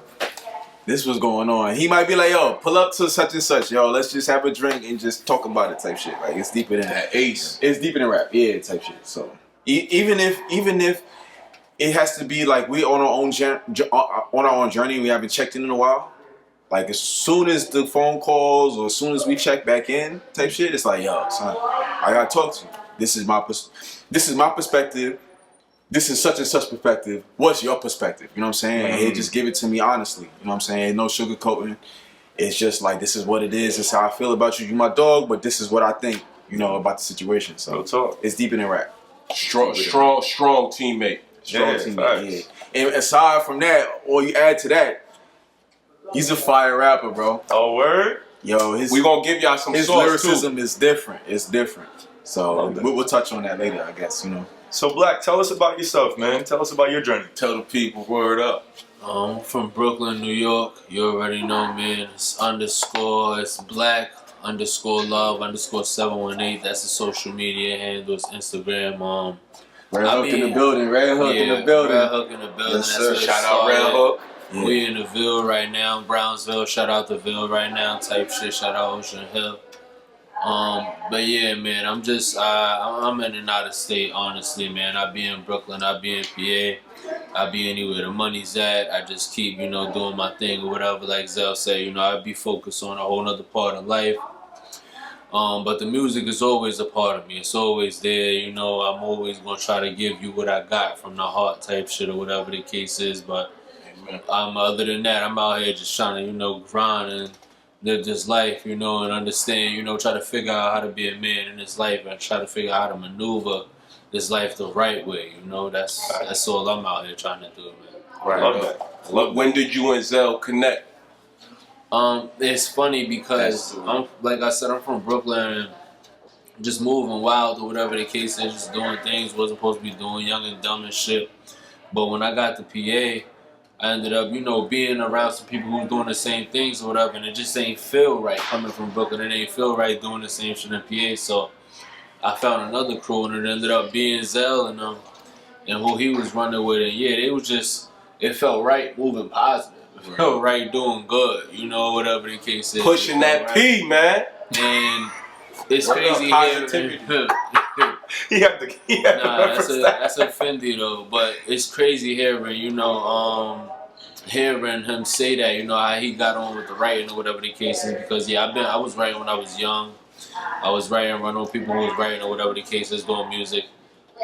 this was going on. He might be like, yo, pull up to such and such, yo, let's just have a drink and just talk about it type shit. Like, it's deeper than that. Ace. It's deeper than rap, yeah, type shit. So even if it has to be like we on our own journey, we haven't checked in a while. Like, as soon as the phone calls or as soon as we check back in type shit, it's like, yo, son, I gotta talk to you. This is my perspective. This is such and such perspective. What's your perspective? You know what I'm saying? And he'll just give it to me honestly. You know what I'm saying? No sugarcoating. It's just like, this is what it is. This is how I feel about you. You my dog, but this is what I think, you know, about the situation. So Real talk. it's deeper than rap. Strong teammate. Strong Yeah, teammate, facts. yeah. And aside from that, or you add to that, he's a fire rapper, bro. Oh, word? Yo, We gonna give y'all some his sauce lyricism too. is different. It's different. So Love that. we'll touch on that later, I guess, you know. So, Black, tell us about yourself, man. Tell us about your journey. Tell the people, word up. I'm from Brooklyn, New York. You already know, man. It's Black _love _718. That's the social media handle. It's Instagram. Red Hook in the building. Red Hook in the building. Red Hook in the building. Yes, That's sir. where it Shout out Red started. Hook. Yeah. We in the Ville right now, Brownsville. Shout out to Ville right now, type shit. Shout out Ocean Hill. But yeah, man, I'm just I'm in and out of state, honestly, man. I be in Brooklyn, I be in PA, I be anywhere the money's at. I just keep, you know, doing my thing or whatever. Like Zel said, you know, I be focused on a whole nother part of life. But the music is always a part of me. It's always there, you know. I'm always gonna try to give you what I got from the heart, type shit, or whatever the case is. But other than that, I'm out here just trying to, you know, grind and live this life, you know, and understand, you know, try to figure out how to be a man in this life and try to figure out how to maneuver this life the right way, you know. That's all I'm out here trying to do, man. Right. Love that. When did you and Zell connect? It's funny because I'm, like I said, I'm from Brooklyn and just moving wild or whatever the case is, just doing things wasn't supposed to be doing, young and dumb and shit. But when I got to PA, I ended up, you know, being around some people who doing the same things or whatever, and it just ain't feel right coming from Brooklyn. It ain't feel right doing the same shit in PA. So I found another crew, and it ended up being Zel and who he was running with. And yeah, it was just, it felt right moving positive. It felt right doing good, you know, whatever the case is. Pushing that right. P, man. And it's What up, crazy positivity? hearing. He had to That's a Fendi though, but it's crazy hearing, you know, hearing him say that, you know, how he got on with the writing or whatever the case is, because yeah, I was writing when I was young. I was writing, I know people who was writing or whatever the case is, doing music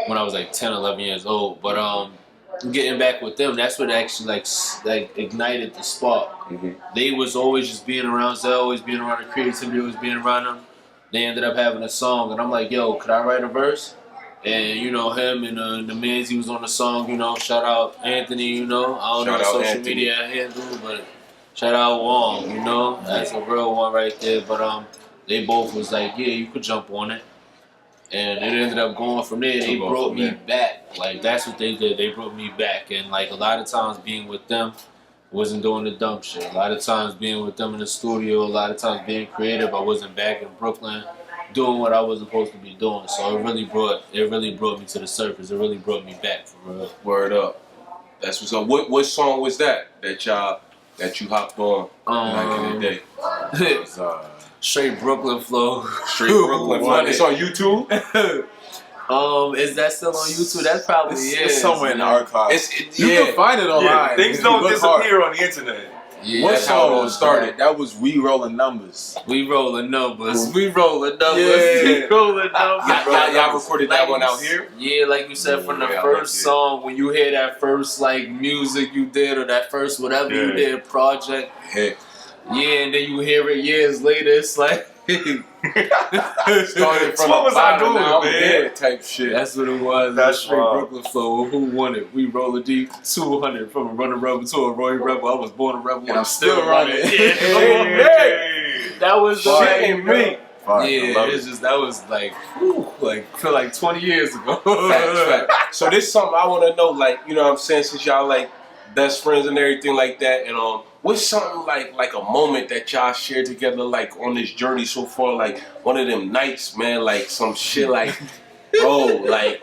when I was like 10, 11 years old. But getting back with them, that's what actually like ignited the spark. Mm-hmm. They was always just being around Zell, always being around the creativity, always being around them. They ended up having a song, and I'm like, yo, could I write a verse? And, you know, him and the mans he was on the song, you know, shout out Anthony, you know. I don't know the social media handle, but shout out Wong, you know. That's a real one right there. But they both was like, yeah, you could jump on it. And it ended up going from there. They brought me back. Like, that's what they did. They brought me back. And, like, a lot of times being with them, wasn't doing the dumb shit. A lot of times being with them in the studio, a lot of times being creative, I wasn't back in Brooklyn doing what I was supposed to be doing. So it really brought me to the surface. It really brought me back for real. Word up. That's what's up. What song was that you hopped on back in the day? Straight Brooklyn flow. Straight Brooklyn flow. It's on YouTube? Is that still on YouTube? That's probably It's somewhere in the archives. You yeah. can find it online. Yeah, things if you don't look disappear hard. on the internet. Yeah, What that's how it song all started? That was We Rolling Numbers. We rolling numbers. We rolling numbers. Yeah. We rolling numbers. Y'all recorded that one out here? Yeah, like you said, from the Yeah, first like it. song, when you hear that first like music you did or that first whatever you did project. Yeah. Yeah, and then you hear it years later. It's like Started from What was I doing, now I'm man? dead type shit. That's what it was. That's Straight wild. Brooklyn flow. Who won it? We roll a deep 200 from a running rebel to a Roy Rebel. I was born a rebel. And I'm still running. Yeah, Hey. that was the Shit way. ain't me. Fire. Yeah, love it's just that was like, whew, like feel like 20 years ago. Fact. So this is something I want to know, like, you know what I'm saying, since y'all like best friends and everything like that, and what's something like a moment that y'all shared together, like on this journey so far, like one of them nights, man, like some shit like, bro, like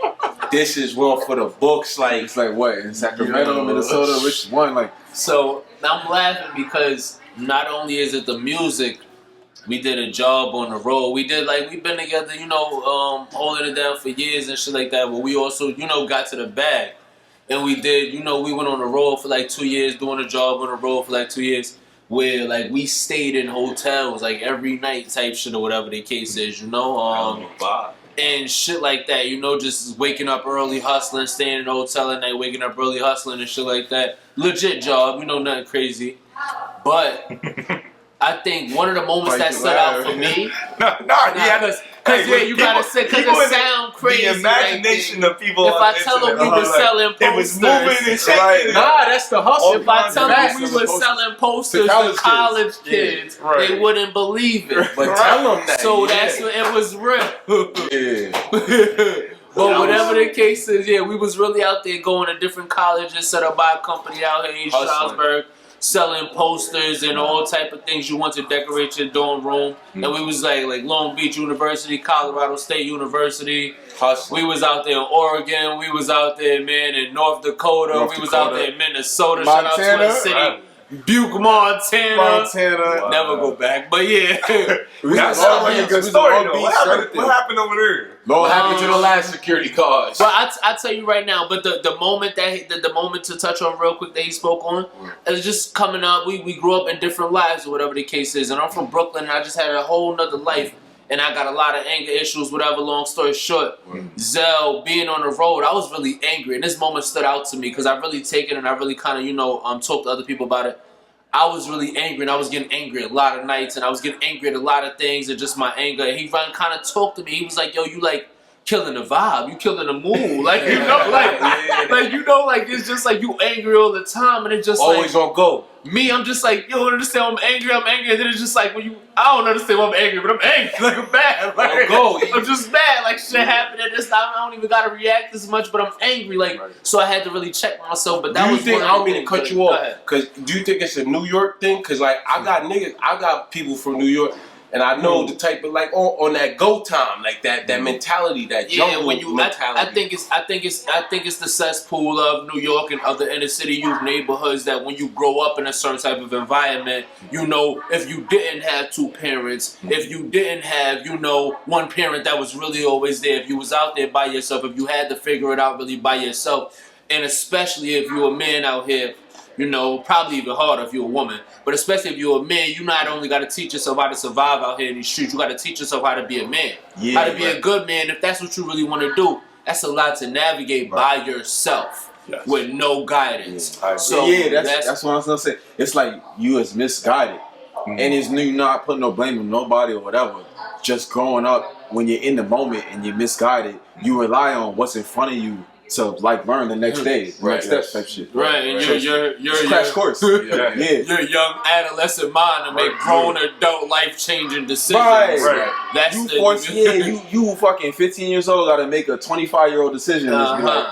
this is one for the books, like It's like what in Sacramento, Minnesota, which one? Like So I'm laughing because not only is it the music, we did a job on the road. We've been together, holding it down for years and shit like that. But we also, got to the bag. And we did, we went on the road for like 2 years, doing a job on the road for like 2 years, where like we stayed in hotels like every night type shit or whatever the case is, and shit like that, just waking up early, hustling, staying in the hotel at night, waking up early, hustling and shit like that. Legit job, nothing crazy. But I think one of the moments that stood out for me, you gotta say, because it sound crazy. The imagination of people. If I tell them we were selling it was posters, moving and shaking. nah, that's the hustle. if I tell them we were selling posters to college kids, right. they wouldn't believe it. But tell them that. So that's what it was real. yeah. But whatever the case is, we was really out there going to different colleges set up by a company out here in East Stroudsburg, selling posters and all type of things you want to decorate your dorm room. And we was like Long Beach University, Colorado State University. We was out there in Oregon. We was out there, man, in North Dakota. We was out there in Minnesota. Shout out to the city. Butte, Montana. Never go back, but yeah. That sounds like a good story, though. What happened over there? What happened to the last security guards? But I tell you right now. But the moment the moment to touch on real quick that he spoke on, is just coming up. We grew up in different lives or whatever the case is, and I'm from Brooklyn, and I just had a whole nother life. And I got a lot of anger issues, whatever, long story short. Zell, being on the road, I was really angry. And this moment stood out to me because I really taken it and I really kind of, talked to other people about it. I was really angry and I was getting angry a lot of nights and I was getting angry at a lot of things and just my anger. And he kind of talked to me. He was like, yo, you like killing the vibe. You killing the mood. Like, it's just like you angry all the time and it's just always on go. Me, I'm just like, you don't understand I'm angry, and then it's just like, I don't understand why I'm angry, but I'm angry, like I'm mad, like, I'm just mad, like shit happened at this time, I don't even gotta react as much, but I'm angry, like, so I had to really check myself, but that was one of the I don't mean to things, cut you off, because do you think it's a New York thing? Because like, I got people from New York, and I know the type of like on that go time, like that mentality, that jungle mentality. I think it's the cesspool of New York and other inner city youth neighborhoods that when you grow up in a certain type of environment, if you didn't have two parents, if you didn't have one parent that was really always there, if you was out there by yourself, if you had to figure it out really by yourself, and especially if you're a man out here. Probably even harder if you're a woman. But especially if you're a man, you not only got to teach yourself how to survive out here in these streets, you got to teach yourself how to be a man. How to be a good man. If that's what you really want to do, that's a lot to navigate by yourself with no guidance. So that's what I was going to say. It's like you is misguided. And it's you not putting no blame on nobody or whatever. Just growing up, when you're in the moment and you're misguided, you rely on what's in front of you to like learn the next day, next step type shit. Right, and you're crash course. You're a young adolescent mind to make grown adult life changing decisions. Right. That's you fucking 15 years old gotta make a 25-year-old decision.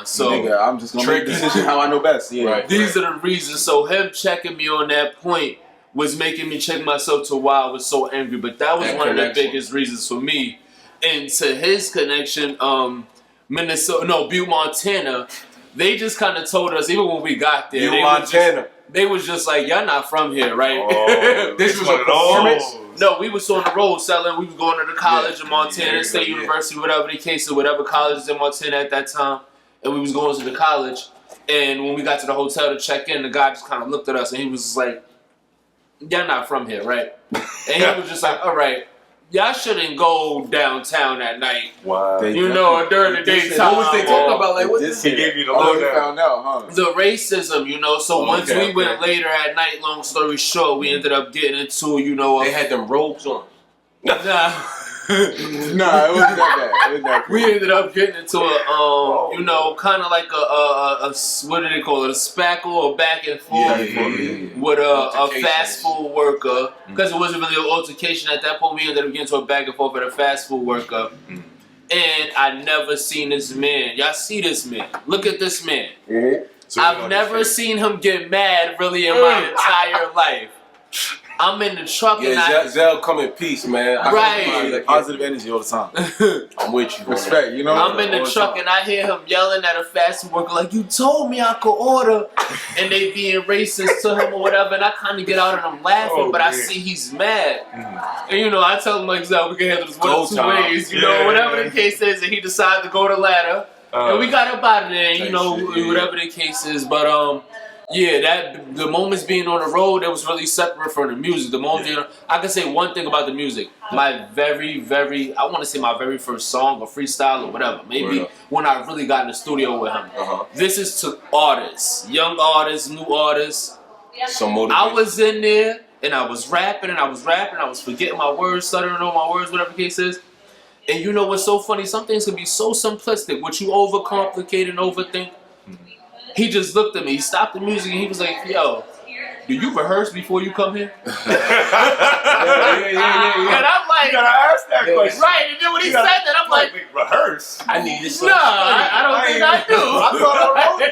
So nigga, I'm just gonna make a decision how I know best. These are the reasons. So him checking me on that point was making me check myself to why I was so angry. But that was one of the biggest reasons for me. And to his connection, Butte, Montana, they just kind of told us, even when we got there, they was just like, y'all not from here, right? Oh, this was a performance? No, we was on the road selling. We was going to the college in Montana, State University, whatever the case, or whatever colleges in Montana at that time. And we was going to the college. And when we got to the hotel to check in, the guy just kind of looked at us and he was just like, y'all not from here, right? And he was just like, all right. Y'all shouldn't go downtown at night. Wow. During the daytime. What was they talking about? Like, what He gave you the lowdown. Found out, huh? The racism, So once we went later at night, long story short, we ended up getting into, they had them robes on. Nah. Nah, it wasn't that bad. It was that We crazy. ended up getting into a, you know, kind of like a what do they call it? A spackle or back and forth with a fast food worker. Because it wasn't really an altercation at that point. We ended up getting into a back and forth with a fast food worker. And I never seen this man. Y'all see this man? Look at this man. So I've never seen him get mad really in my entire life. I'm in the truck and Zel come in peace, man. Right. Like positive energy all the time. I'm with you. Respect, you know. I'm in the truck and I hear him yelling at a fast food worker like, you told me I could order, and they being racist to him or whatever, and I kind of get out and I'm laughing, but I see he's mad. And you know, I tell him like, Zel, we can handle this one of two ways, you know, whatever the case is, and he decided to go the ladder, and we got up out of there, you know, whatever the case is, but yeah, that the moments being on the road, that was really separate from the music. The moment, you know, I can say one thing about the music. My very, I want to say my very first song or freestyle or whatever. Maybe when I really got in the studio with him. This is to artists, young artists, new artists. Some motivation. I was in there and I was rapping and I was forgetting my words, stuttering on my words, whatever the case is. And you know what's so funny? Some things can be so simplistic. What you overcomplicate and overthink. He just looked at me, he stopped the music, and he was like, yo, do you rehearse before you come here? And I'm like, You gotta ask that question. right, and then when he said that, I'm like, rehearse. I need this. nah, I don't think I do. I thought I wrote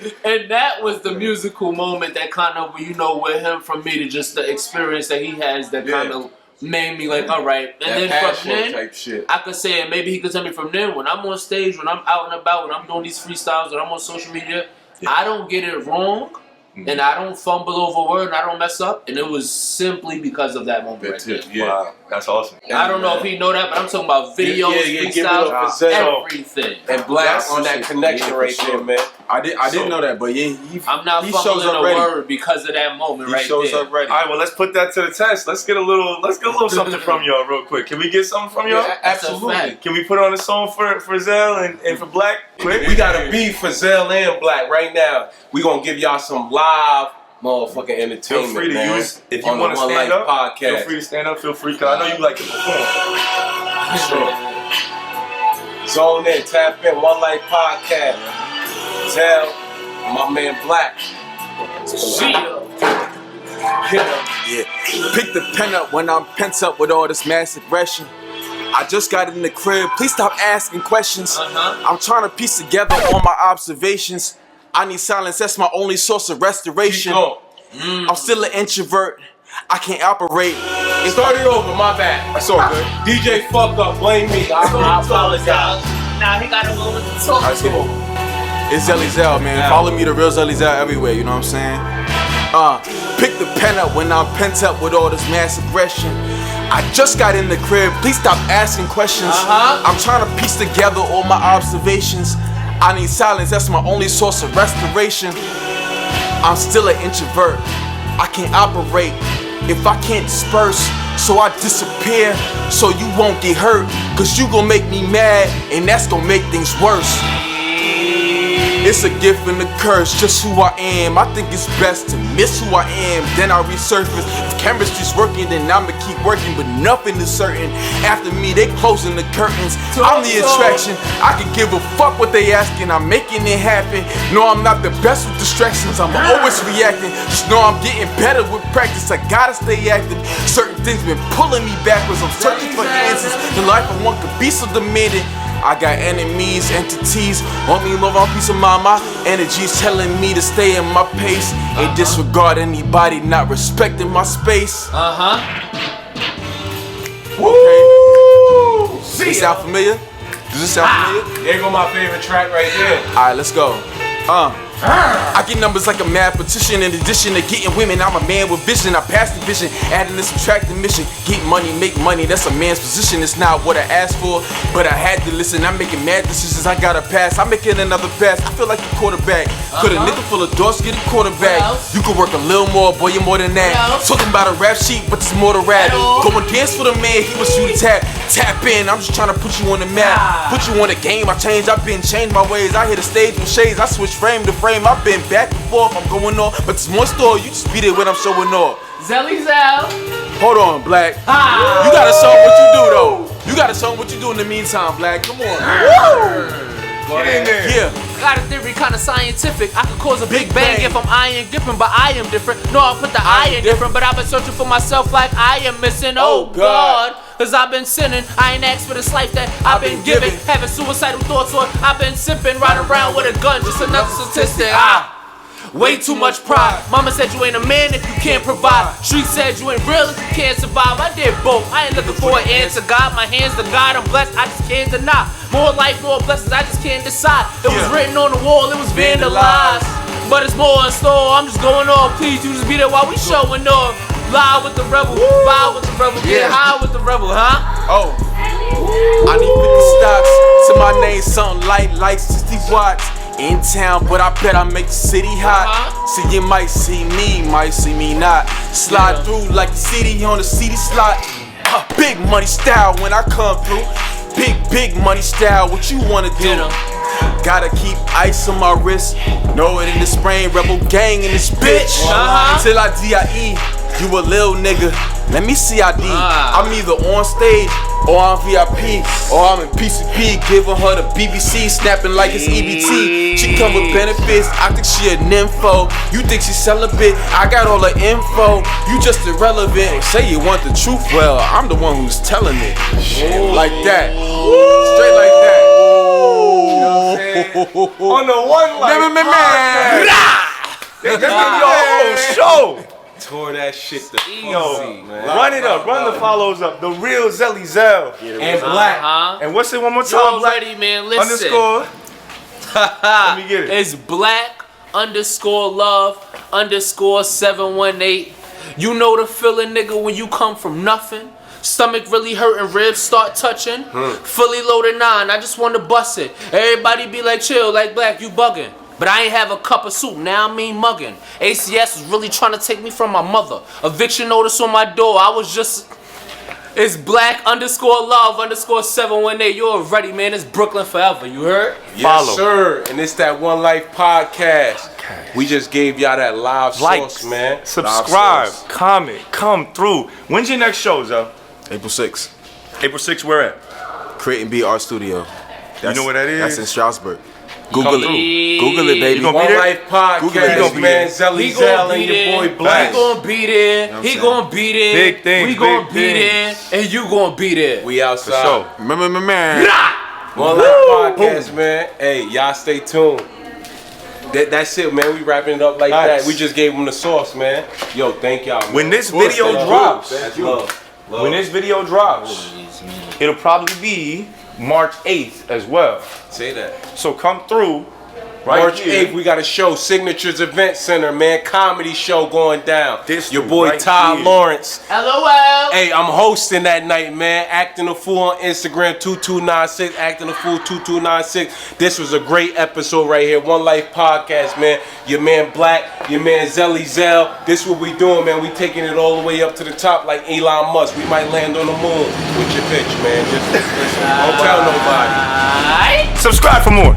it. And that was the musical moment that kind of, you know, with him from me to just the experience that he has that kind of made me like, all right. And then from then, type shit. I could say, and maybe he could tell me from then, when I'm on stage, when I'm out and about, when I'm doing these freestyles, when I'm on social media, I don't get it wrong, and I don't fumble over word, and I don't mess up, and it was simply because of that moment right there. Wow, that's awesome. I don't know if he know that, but I'm talking about videos, freestyles, everything. And Black on that connection right there, man. I didn't know that, but yeah, I'm not he fumbling shows up a ready. word because of that moment He right shows there. up ready. All right, well, let's put that to the test. Let's get a little something from y'all real quick. Can we get something from y'all? Yeah, absolutely. Can we put on a song for Zel and for Black? Quick. We got a beef for Zel and Black right now. We gonna give y'all some live motherfucking entertainment. Feel free to man, use if you on want the to One stand Life up. podcast. Feel free to stand up. Feel free, cause I know you like to perform. Sure. Zone in, tap in, One Life podcast. Zel, my man Black. Yeah. Pick the pen up when I'm pent up with all this mass aggression. I just got in the crib, please stop asking questions. I'm trying to piece together all my observations. I need silence, that's my only source of restoration. I'm still an introvert, I can't operate. Start it over, my bad. That's all good. DJ fuck up, blame me. I apologize. Nah, he got a moment to talk Let's to. get it. It's TheRealZellyZel, man. Follow me, TheRealZellyZel everywhere, you know what I'm saying? Pick the pen up when I'm pent up with all this mass aggression. I just got in the crib, please stop asking questions. I'm trying to piece together all my observations. I need silence, that's my only source of restoration. I'm still an introvert, I can't operate if I can't disperse. So I disappear, so you won't get hurt. Cause you gon' make me mad, and that's gon' make things worse. It's a gift and a curse, just who I am. I think it's best to miss who I am, then I resurface. If chemistry's working, then I'ma keep working, but nothing is certain. After me, they closing the curtains. I'm the attraction, I can give a fuck what they asking, I'm making it happen. No, I'm not the best with distractions, I'm always reacting. Just know I'm getting better with practice, I gotta stay active. Certain things been pulling me backwards, I'm searching for answers. The life I want could be so demanding. I got enemies, entities, want me love on piece of mind. My energy's telling me to stay in my pace and disregard anybody not respecting my space. Okay. Does this sound familiar? Does this sound familiar? There go my favorite track right there. Alright, let's go. I get numbers like a mathematician. In addition to getting women, I'm a man with vision. I pass the vision, adding and subtracting mission. Get money, make money, that's a man's position. It's not what I asked for, but I had to listen. I'm making mad decisions, I gotta pass. I'm making another pass, I feel like a quarterback. Could a nigga full of doors get a quarterback? You could work a little more, boy, you're more than that. Talking about a rap sheet, but it's more to rap. Go and dance for the man, he was you to tap. Tap in, I'm just trying to put you on the map. Put you on the game, I changed, I've been changed my ways. I hit the stage with shades, I switch frame to frame. I've been back and forth, I'm going on, but it's one store, you just beat it when I'm showing off. ZellyZel. Hold on, Black. You gotta show 'em what you do, though. You gotta show 'em what you do in the meantime, Black. Come on. Get in there. Yeah. Got a theory, kinda scientific. I could cause a big bang if I'm iron dipping, but I am different. No, I put the I in different, but I've been searching for myself like I am missing. Oh God, cause I've been sinning. I ain't asked for this life that I've been given. Having suicidal thoughts, or I've been sipping, riding around with a gun, just another statistic. Way too much pride. Mama said you ain't a man if you can't provide. Street said you ain't real if you can't survive. I did both. I ain't looking for an answer. God, my hands to God. I'm blessed. I just can't deny. More life, more blessings. I just can't decide. It was written on the wall. It was vandalized. But it's more in store. I'm just going off. Please, you just be there while we showing off. Live with the rebel. Vibe with the rebel. Get high with the rebel, huh? Oh. I need 50 stocks to my name. Something like 60 watts. In town, but I bet I make the city hot. So you might see me not. Slide through like the CD on the CD slot. Big money style when I come through. Big money style, what you wanna do? Gotta keep ice on my wrist. Know it in the sprain, rebel gang in this bitch. Till I DIE, you a lil nigga. Let me see ID. I'm either on stage or on VIP, or I'm in PCP, giving her the BBC, snapping like it's EBT. She come with benefits, I think she a nympho. You think she celibate, I got all the info. You just irrelevant, say you want the truth, well, I'm the one who's telling it. Like that, straight like that. On the One Life podcast. They give me your whole show. Tore that shit to Yo, man. Run it up, run the follows up. The real ZellyZel and Black. And what's it one more You time? Black already, man. Listen. underscore. Let me get it. It's Black _love _ 718. You know the feeling, nigga, when you come from nothing. Stomach really hurting, ribs start touching. Fully loaded 9, I just want to bust it. Everybody be like, chill, like Black, you bugging. But I ain't have a cup of soup, now I mean mugging. ACS was really trying to take me from my mother. Eviction notice on my door, I was just... It's Black _love _ 718. You already, man, it's Brooklyn forever, you heard? Yes, sir. And it's that One Life podcast. We just gave y'all that live sauce, man. Subscribe, comment, come through. When's your next show, Zel? April 6th. April 6th, where at? Create and Be Art Studio. You know where that is? That's in Strasbourg. Google it. through. Google it, baby. You gonna One be there? Life podcast, man. Zelly and your boy Black. He gonna be there. You know He gonna be there. Big things, We gonna big be there. And you gonna be there. We outside. So, Man. One Life podcast, man. Hey, y'all stay tuned. That's it, man. We wrapping it up like that. We just gave them the sauce, man. Yo, thank y'all, man. when this video drops, That's love. when this video drops, it'll probably be March 8th as well. Say that. So come through. Right March here. 8th, we got a show, Signatures Event Center, man. Comedy show going down. This Your dude boy right Ty here. Lawrence. LOL. Hey, I'm hosting that night, man. Acting a Fool on Instagram, 2296. Acting a Fool, 2296. This was a great episode right here. One Life podcast, man. Your man Black, your man ZellyZel. This what we doing, man. We taking it all the way up to the top like Elon Musk. We might land on the moon with your bitch, man. Just listen. Don't tell nobody. Subscribe for more.